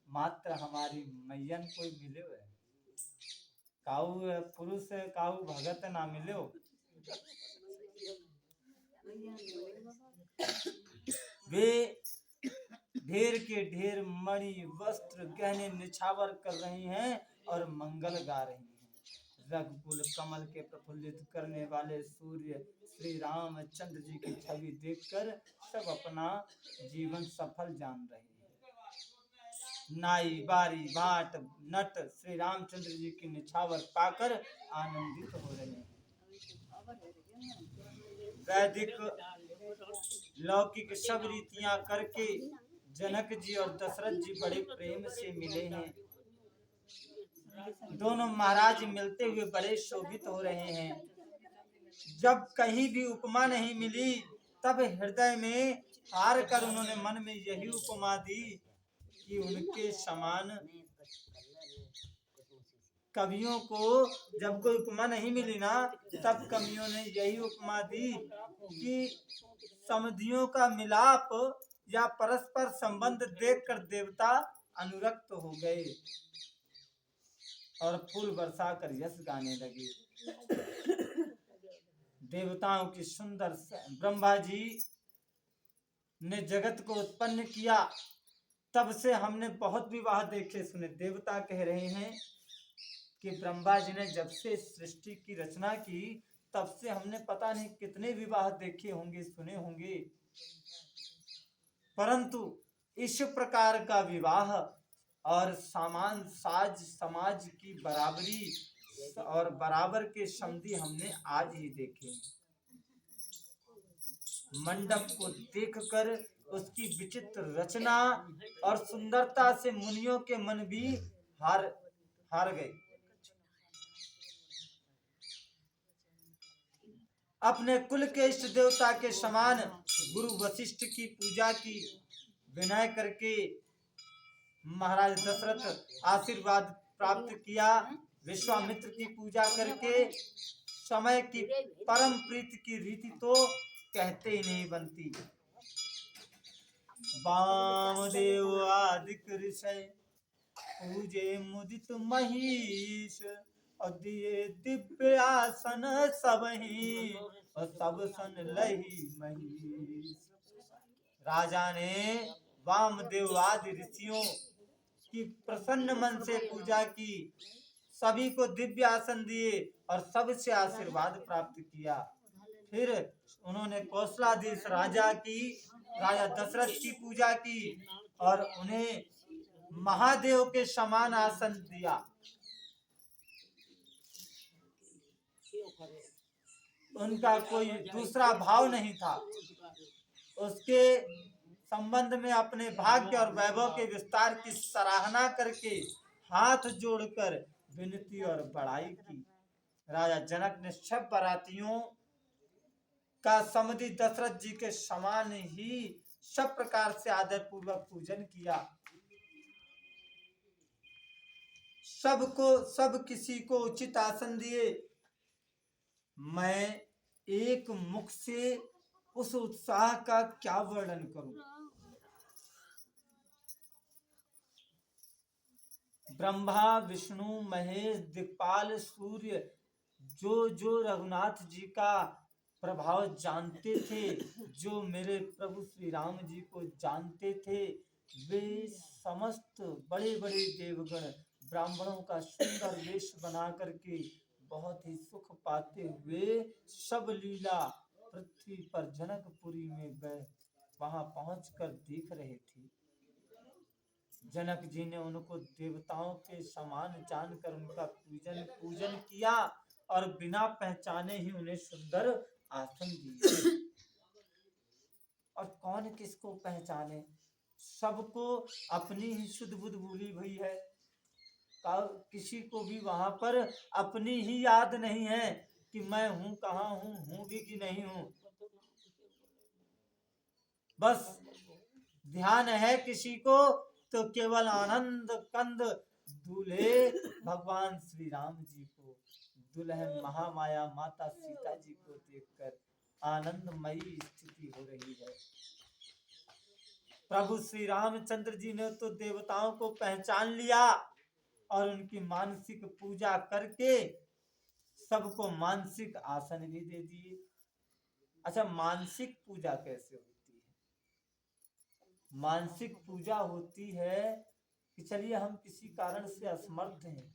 मात्र हमारी मैयन को मिले है। काऊ पुरुष काऊ भगत ना मिलो। वे ढेर के ढेर मणि वस्त्र गहने निछावर कर रही हैं और मंगल गा रही हैं। रघुकुल कमल के प्रफुल्लित करने वाले सूर्य श्री रामचंद्र जी की छवि देखकर सब अपना जीवन सफल जान रहे हैं। नाई बारी भाट नट श्री रामचंद्र जी की निछावर पाकर आनंदित हो रहे हैं। वैदिक लौकिक सब रीतियां करके जनक जी और दशरथ जी बड़े प्रेम से मिले हैं। दोनों महाराज मिलते हुए बड़े शोभित हो रहे हैं। जब कहीं भी उपमा नहीं मिली, तब हृदय में हार कर उन्होंने मन में यही उपमा दी कि उनके समान कवियों को जब कोई उपमा नहीं मिली ना, तब कवियों ने यही उपमा दी कि समधियों का मिलाप या परस्पर संबंध देखकर देवता अनुरक्त हो गए। और फूल बरसा कर यश गाने लगे। देवताओं की सुंदर ब्रह्मा जी ने जगत को उत्पन्न किया, तब से हमने बहुत विवाह देखे सुने। देवता कह रहे हैं कि ब्रह्मा जी ने जब से सृष्टि की रचना की, तब से हमने पता नहीं कितने विवाह देखे होंगे, सुने होंगे, परंतु इस प्रकार का विवाह और सामान साज समाज की बराबरी और बराबर के समधी हमने आज ही देखे हैं। मंडप को देखकर उसकी विचित्र रचना और सुंदरता से मुनियों के मन भी हार गए। अपने कुल के इष्ट देवता के समान गुरु वशिष्ठ की पूजा की विनय करके महाराज दशरथ आशीर्वाद प्राप्त किया। विश्वामित्र की पूजा करके समय की परम प्रीति की रीति तो कहते ही नहीं बनती। वामदेव आदि ऋषि पूजे मुदित महिष, और दिए दिव्य आसन सबहि, और सब सन लही महिष। राजा ने वामदेव आदि ऋषियों की प्रसन्न मन से पूजा की, सभी को दिव्य आसन दिए और सबसे आशीर्वाद प्राप्त किया। फिर उन्होंने कौशलाधीश राजा दशरथ की पूजा की और उन्हें महादेव के समान आसन दिया। उनका कोई दूसरा भाव नहीं था। उसके संबंध में अपने भाग्य और वैभव के विस्तार की सराहना करके हाथ जोड़कर विनती और बड़ाई की। राजा जनक ने सब बारातियों का समधि दशरथ जी के समान ही सब प्रकार से आदर पूर्वक पूजन किया। सब किसी को उचित आसन दिए। मैं एक मुख से उस उत्साह का क्या वर्णन करूं। ब्रह्मा विष्णु महेश दिक्पाल सूर्य जो रघुनाथ जी का प्रभाव जानते थे, जो मेरे प्रभु श्री राम जी को जानते थे, वे समस्त बड़े बड़े देवगण ब्राह्मणों का सुंदर वेश बना करके बहुत ही सुख पाते हुए सब लीला पृथ्वी पर जनकपुरी में गए वहां पहुंचकर देख रहे थे। जनक जी ने उनको देवताओं के समान जानकर उनका पूजन किया और बिना पहचाने ही उन्हें सुंदर आसन दिए। और कौन किसको पहचाने, सबको अपनी ही शुद्ध बुद्ध भूली हुई है। किसी को भी वहां पर अपनी ही याद नहीं है कि मैं हूं कहाँ हूं भी कि नहीं हूं। बस ध्यान है किसी को तो केवल आनंद कंद दूल्हे भगवान श्री राम जी को, दुल्हन महामाया माता सीता जी को देखकर आनंदमयी स्थिति हो रही है। प्रभु श्री रामचंद्र जी ने तो देवताओं को पहचान लिया और उनकी मानसिक पूजा करके सबको मानसिक आसन भी दे दिए। अच्छा, मानसिक पूजा कैसे होती है? मानसिक पूजा होती है कि चलिए हम किसी कारण से असमर्थ हैं।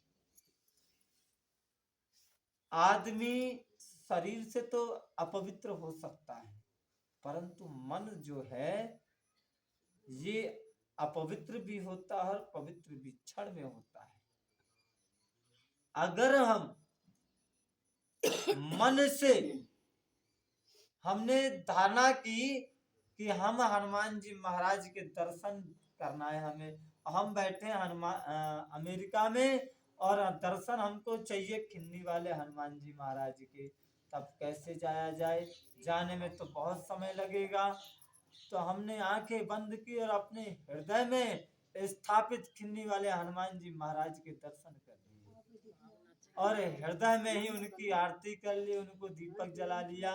आदमी शरीर से तो अपवित्र हो सकता है, परंतु मन जो है ये अपवित्र भी होता है और पवित्र भी क्षण में होता है। अगर हम मन से हमने धारणा की कि हम हनुमान जी महाराज के दर्शन करना है, हम बैठे अमेरिका में और दर्शन हमको चाहिए खिन्नी वाले हनुमान जी महाराज के, तब कैसे जाया जाए? जाने में तो बहुत समय लगेगा। तो हमने आंखें बंद की और अपने हृदय में स्थापित खिन्नी वाले हनुमान जी महाराज के दर्शन कर लिए और हृदय में ही उनकी आरती कर ली, उनको दीपक जला लिया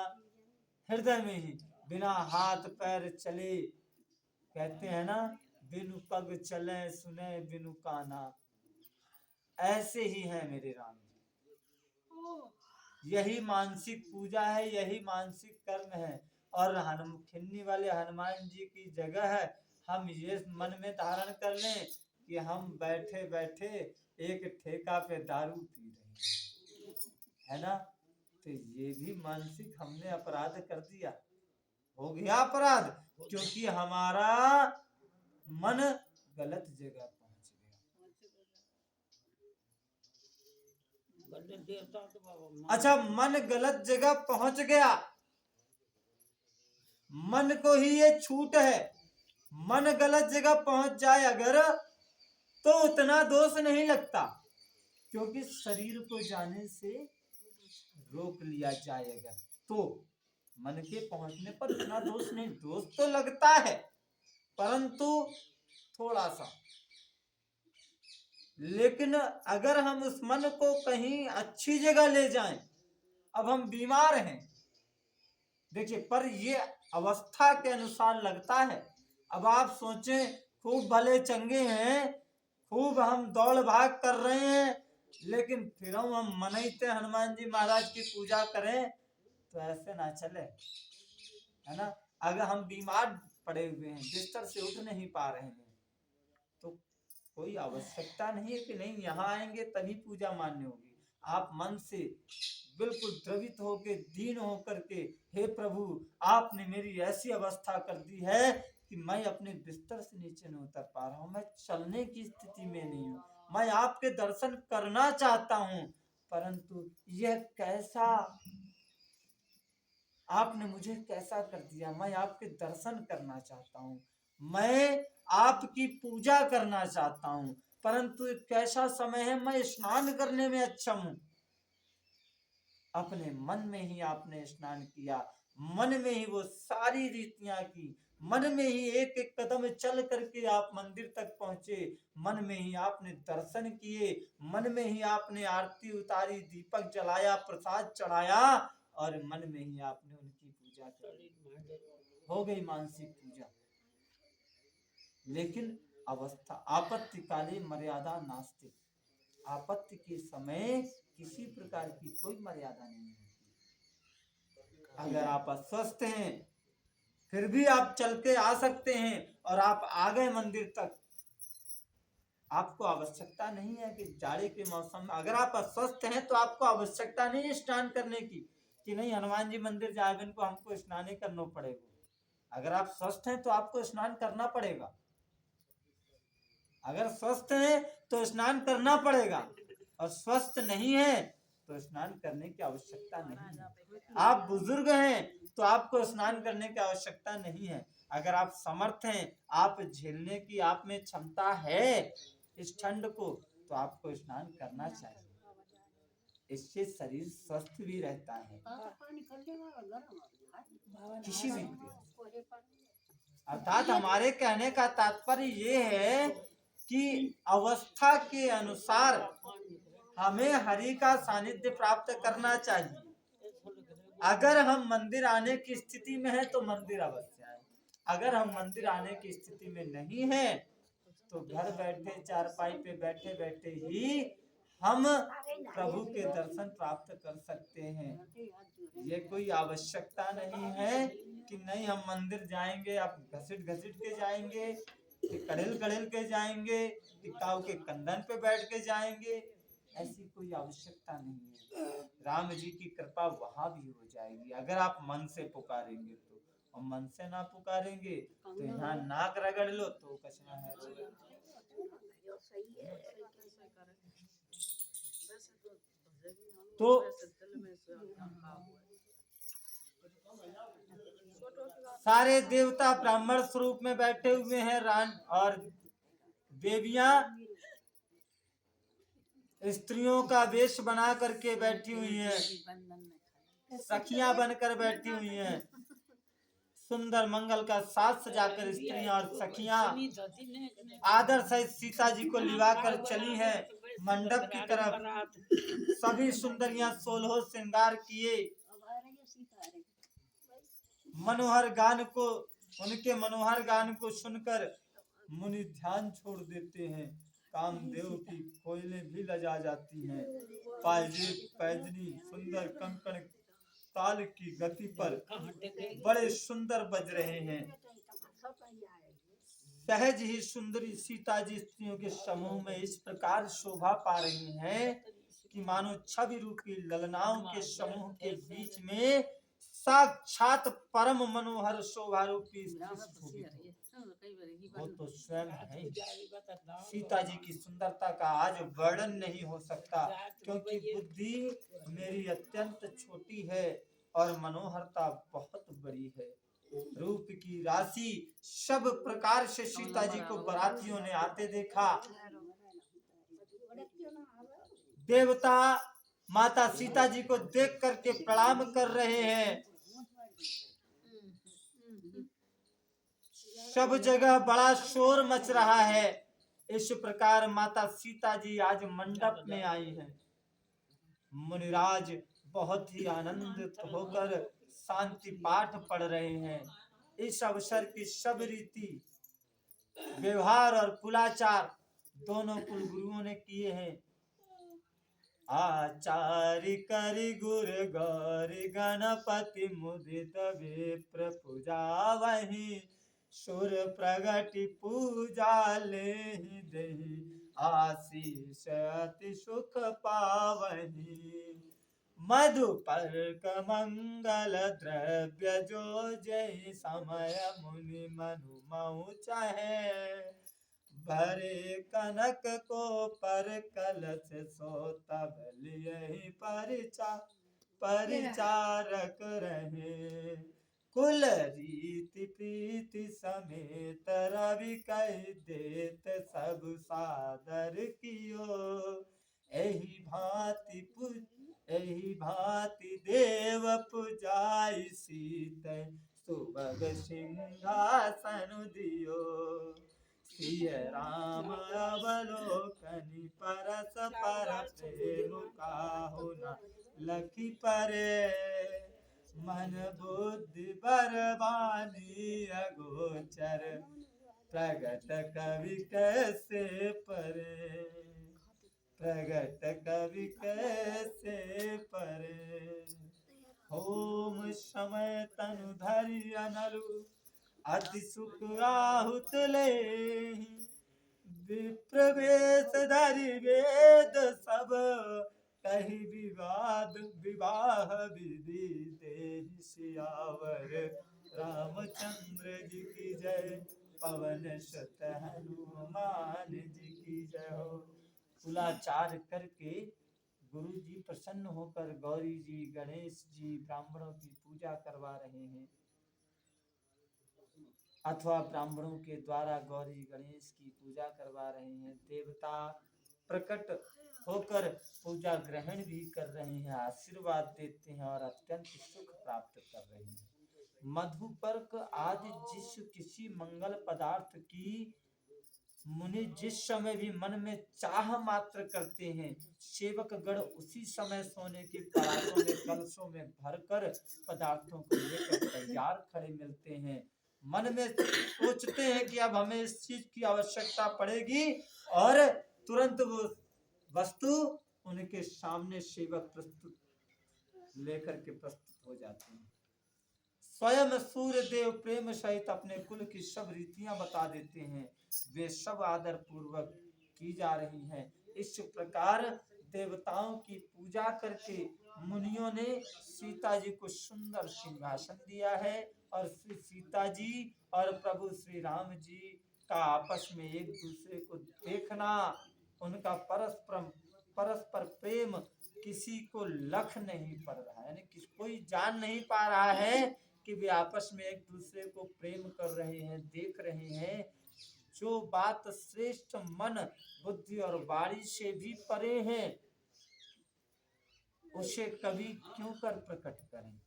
हृदय में ही, बिना हाथ पैर चले। कहते हैं ना, बिनु पग चले सुने बिनु काना। ऐसे ही हैं मेरे राम जी। यही मानसिक पूजा है, यही मानसिक कर्म है। और खिन्नी वाले हनुमान जी की जगह है हम ये मन में धारण कर लें कि हम बैठे बैठे एक ठेका पे दारू पी रहे हैं, है ना। तो ये भी मानसिक हमने अपराध कर दिया, हो गया अपराध, क्योंकि हमारा मन गलत जगह पहुंच गया। अच्छा, मन गलत जगह पहुंच गया, मन को ही ये छूट है। मन गलत जगह पहुंच जाए अगर तो उतना दोष नहीं लगता, क्योंकि शरीर को जाने से रोक लिया जाएगा तो मन के पहुंचने पर इतना दोष नहीं, दोष तो लगता है परंतु थोड़ा सा। लेकिन अगर हम उस मन को कहीं अच्छी जगह ले जाएं, अब हम बीमार हैं देखिए, पर ये अवस्था के अनुसार लगता है। अब आप सोचें खूब भले चंगे हैं, खूब हम दौड़ भाग कर रहे हैं, लेकिन फिर हम मनईते हनुमान जी महाराज की पूजा करें तो ऐसे ना चले, है ना। अगर हम बीमार पड़े हुए हैं, बिस्तर से उठ नहीं पा रहे हैं, तो कोई आवश्यकता नहीं है कि नहीं यहाँ आएंगे तभी पूजा मान्य होगी। आप मन से बिल्कुल द्रवित होके, दीन होकर के, हे प्रभु आपने मेरी ऐसी अवस्था कर दी है कि मैं अपने बिस्तर से नीचे नहीं उतर पा रहा हूँ, मैं चलने की स्थिति में नहीं हूँ, मैं आपके दर्शन करना चाहता हूँ, परंतु यह कैसा आपने मुझे कैसा कर दिया, मैं आपके दर्शन करना चाहता हूँ, मैं आपकी पूजा करना चाहता हूँ, परंतु कैसा समय है, मैं स्नान करने में अक्षम हूँ। अपने मन में ही आपने स्नान किया, मन में ही वो सारी रीतियां की, मन में ही एक एक कदम चल करके आप मंदिर तक पहुंचे, मन में ही आपने दर्शन किए, मन में ही आपने आरती उतारी, दीपक जलाया, प्रसाद चढ़ाया और मन में ही आपने उनकी पूजा करी, हो गई मानसिक पूजा। लेकिन अवस्था आपत्ति काले मर्यादा नास्ति, आपत्ति के समय किसी प्रकार की कोई मर्यादा नहीं होती। अगर आप अस्वस्थ हैं फिर भी आप चल के आ सकते हैं और आप आ गए मंदिर तक, आपको आवश्यकता नहीं है कि जाड़े के मौसम में अगर आप अस्वस्थ हैं तो आपको आवश्यकता नहीं है स्नान करने की, कि नहीं हनुमान जी मंदिर जाए इनको हमको स्नान करना पड़ेगा। अगर आप स्वस्थ हैं तो आपको स्नान करना पड़ेगा, अगर स्वस्थ हैं तो स्नान करना पड़ेगा, और स्वस्थ नहीं है तो स्नान करने की आवश्यकता नहीं है। आप बुजुर्ग हैं तो आपको स्नान करने की आवश्यकता नहीं है। अगर आप समर्थ हैं, आप झेलने की आप में क्षमता है इस ठंड को, तो आपको स्नान करना चाहिए, इससे शरीर स्वस्थ भी रहता है किसी भी। अर्थात हमारे कहने का तात्पर्य ये है कि अवस्था के अनुसार हमें हरि का सानिध्य प्राप्त करना चाहिए। अगर हम मंदिर आने की स्थिति में है तो मंदिर अवश्य आए, अगर हम मंदिर आने की स्थिति में नहीं है तो घर बैठे चारपाई पे बैठे बैठे ही हम प्रभु के दर्शन प्राप्त कर सकते हैं। ये कोई आवश्यकता नहीं है कि नहीं हम मंदिर जाएंगे, आप घसीट घसीट के जाएंगे, कि कड़ेल कड़ेल के जाएंगे, कि काऊ के कंधन पे बैठ के जाएंगे, ऐसी कोई आवश्यकता नहीं है। राम जी की कृपा वहां भी हो जाएगी अगर आप मन से पुकारेंगे तो, और मन से ना पुकारेंगे तो यहाँ नाक रगड़ लो तो कचना है। तो सारे देवता ब्राह्मण स्वरूप में बैठे हुए हैं, और देवियां स्त्रियों का वेश बना करके बैठी हुई हैं, सखियां बनकर बैठी हुई हैं, सुंदर मंगल का साथ सजाकर स्त्रियां और सखियां आदर सहित सीता जी को लिवा कर चली हैं मंडप की तरफ। सभी सुंदरियां 16 श्रृंगार किए, मनोहर गान को, उनके मनोहर गान को सुनकर मुनि ध्यान छोड़ देते हैं, कामदेव की कोयलें भी लजा जाती हैं। पायजेब पैजनी सुंदर कंकण ताल की गति पर बड़े सुंदर बज रहे हैं। सहज ही सुंदरी सीता जी स्त्रियों के समूह में इस प्रकार शोभा पा रही हैं कि मानो छवि रूपी ललनाओं के समूह के बीच में साक्षात परम मनोहर शोभा रूपी वो तो स्वयं है। सीता जी की सुंदरता का आज वर्णन नहीं हो सकता, क्योंकि बुद्धि मेरी अत्यंत छोटी है और मनोहरता बहुत बड़ी है। रूप की राशि सब प्रकार से सीता जी को बारातियों ने आते देखा। देवता माता सीता जी को देख करके प्रणाम कर रहे हैं। सब जगह बड़ा शोर मच रहा है। इस प्रकार माता सीता जी आज मंडप में आई हैं। मुनिराज बहुत ही आनंदित होकर शांति पाठ पढ़ रहे हैं। इस अवसर की सब रीति व्यवहार और कुलाचार दोनों कुल गुरुओं ने किए हैं। आचार्य करि गुर गौरी गणपति मुदित विप्र पूजा वही सुर प्रगति पूजा लेहि देहि आशीष अति सुख पावही मधुपर्क मंगल द्रव्य जो जय समय मुनि मनु मऊ चाहे भरे कनक को पर कलश सो तब लियहि परिचारक रहे कुल रीति प्रीति समेत रवि कहि देत सब सादर कियो एहि भांति देव पुजाई सीत सुभग सिंहासन दियो सिय राम अवलोकनि परस पर प्रेम काहु न लखि परे मन बुद्धि बरबानी अगोचर प्रगट कवि कैसे परे प्रगट कवि कैसे परे होम समय तनु धरि अनलु अति सुख आहुत लेहि विप्र वेश धरि वेद सब कहि विवाह विधि देहि सियावर रामचंद्र जी की जय पवन सुत हनुमान जी की जय हो। कुलाचार करके गुरु जी प्रसन्न होकर गौरी जी गणेश जी ब्राह्मणों की पूजा करवा रहे हैं, अथवा ब्राह्मणों के द्वारा गौरी गणेश की पूजा करवा रहे हैं। देवता प्रकट होकर पूजा ग्रहण भी कर रहे हैं, आशीर्वाद देते हैं और अत्यंत सुख प्राप्त कर रहे हैं। मधुपर्क आदि जिस किसी मंगल पदार्थ की मुनि जिस समय भी मन में चाह मात्र करते हैं, सेवक गण उसी समय सोने के परातों में कलशों में भरकर पदार्थों को लेकर तैयार खड़े मिलते हैं। मन में सोचते हैं कि अब हमें इस चीज की आवश्यकता पड़ेगी और तुरंत वो वस्तु उनके सामने सेवक प्रस्तुत लेकर के प्रस्तुत हो जाते हैं। स्वयं सूर्य देव प्रेम सहित अपने कुल की सब रीतियां बता देते हैं, वे सब आदर पूर्वक की जा रही हैं। इस प्रकार देवताओं की पूजा करके मुनियों ने सीता जी को सुंदर सिंहासन दिया है और श्री सीता जी और प्रभु श्री राम जी का आपस में एक दूसरे को देखना, उनका परस्पर प्रेम किसी को लख नहीं पड़ रहा है, यानी कोई जान नहीं पा रहा है कि वे आपस में एक दूसरे को प्रेम कर रहे हैं, देख रहे हैं। जो बात श्रेष्ठ मन बुद्धि और वाणी से भी परे हैं, उसे कभी क्यों कर प्रकट करें।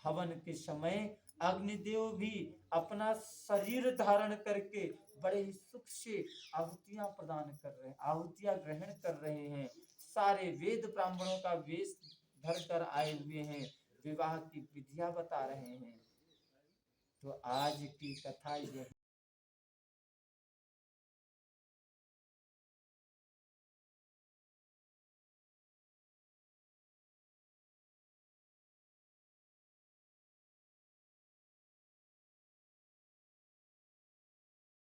हवन के समय अग्निदेव भी अपना शरीर धारण करके बड़े ही सुख से आहुतियां प्रदान कर रहे हैं, आहुतियां ग्रहण कर रहे हैं। सारे वेद ब्राह्मणों का वेश धर कर आए हुए हैं, विवाह की विधियां बता रहे हैं। तो आज की कथा यह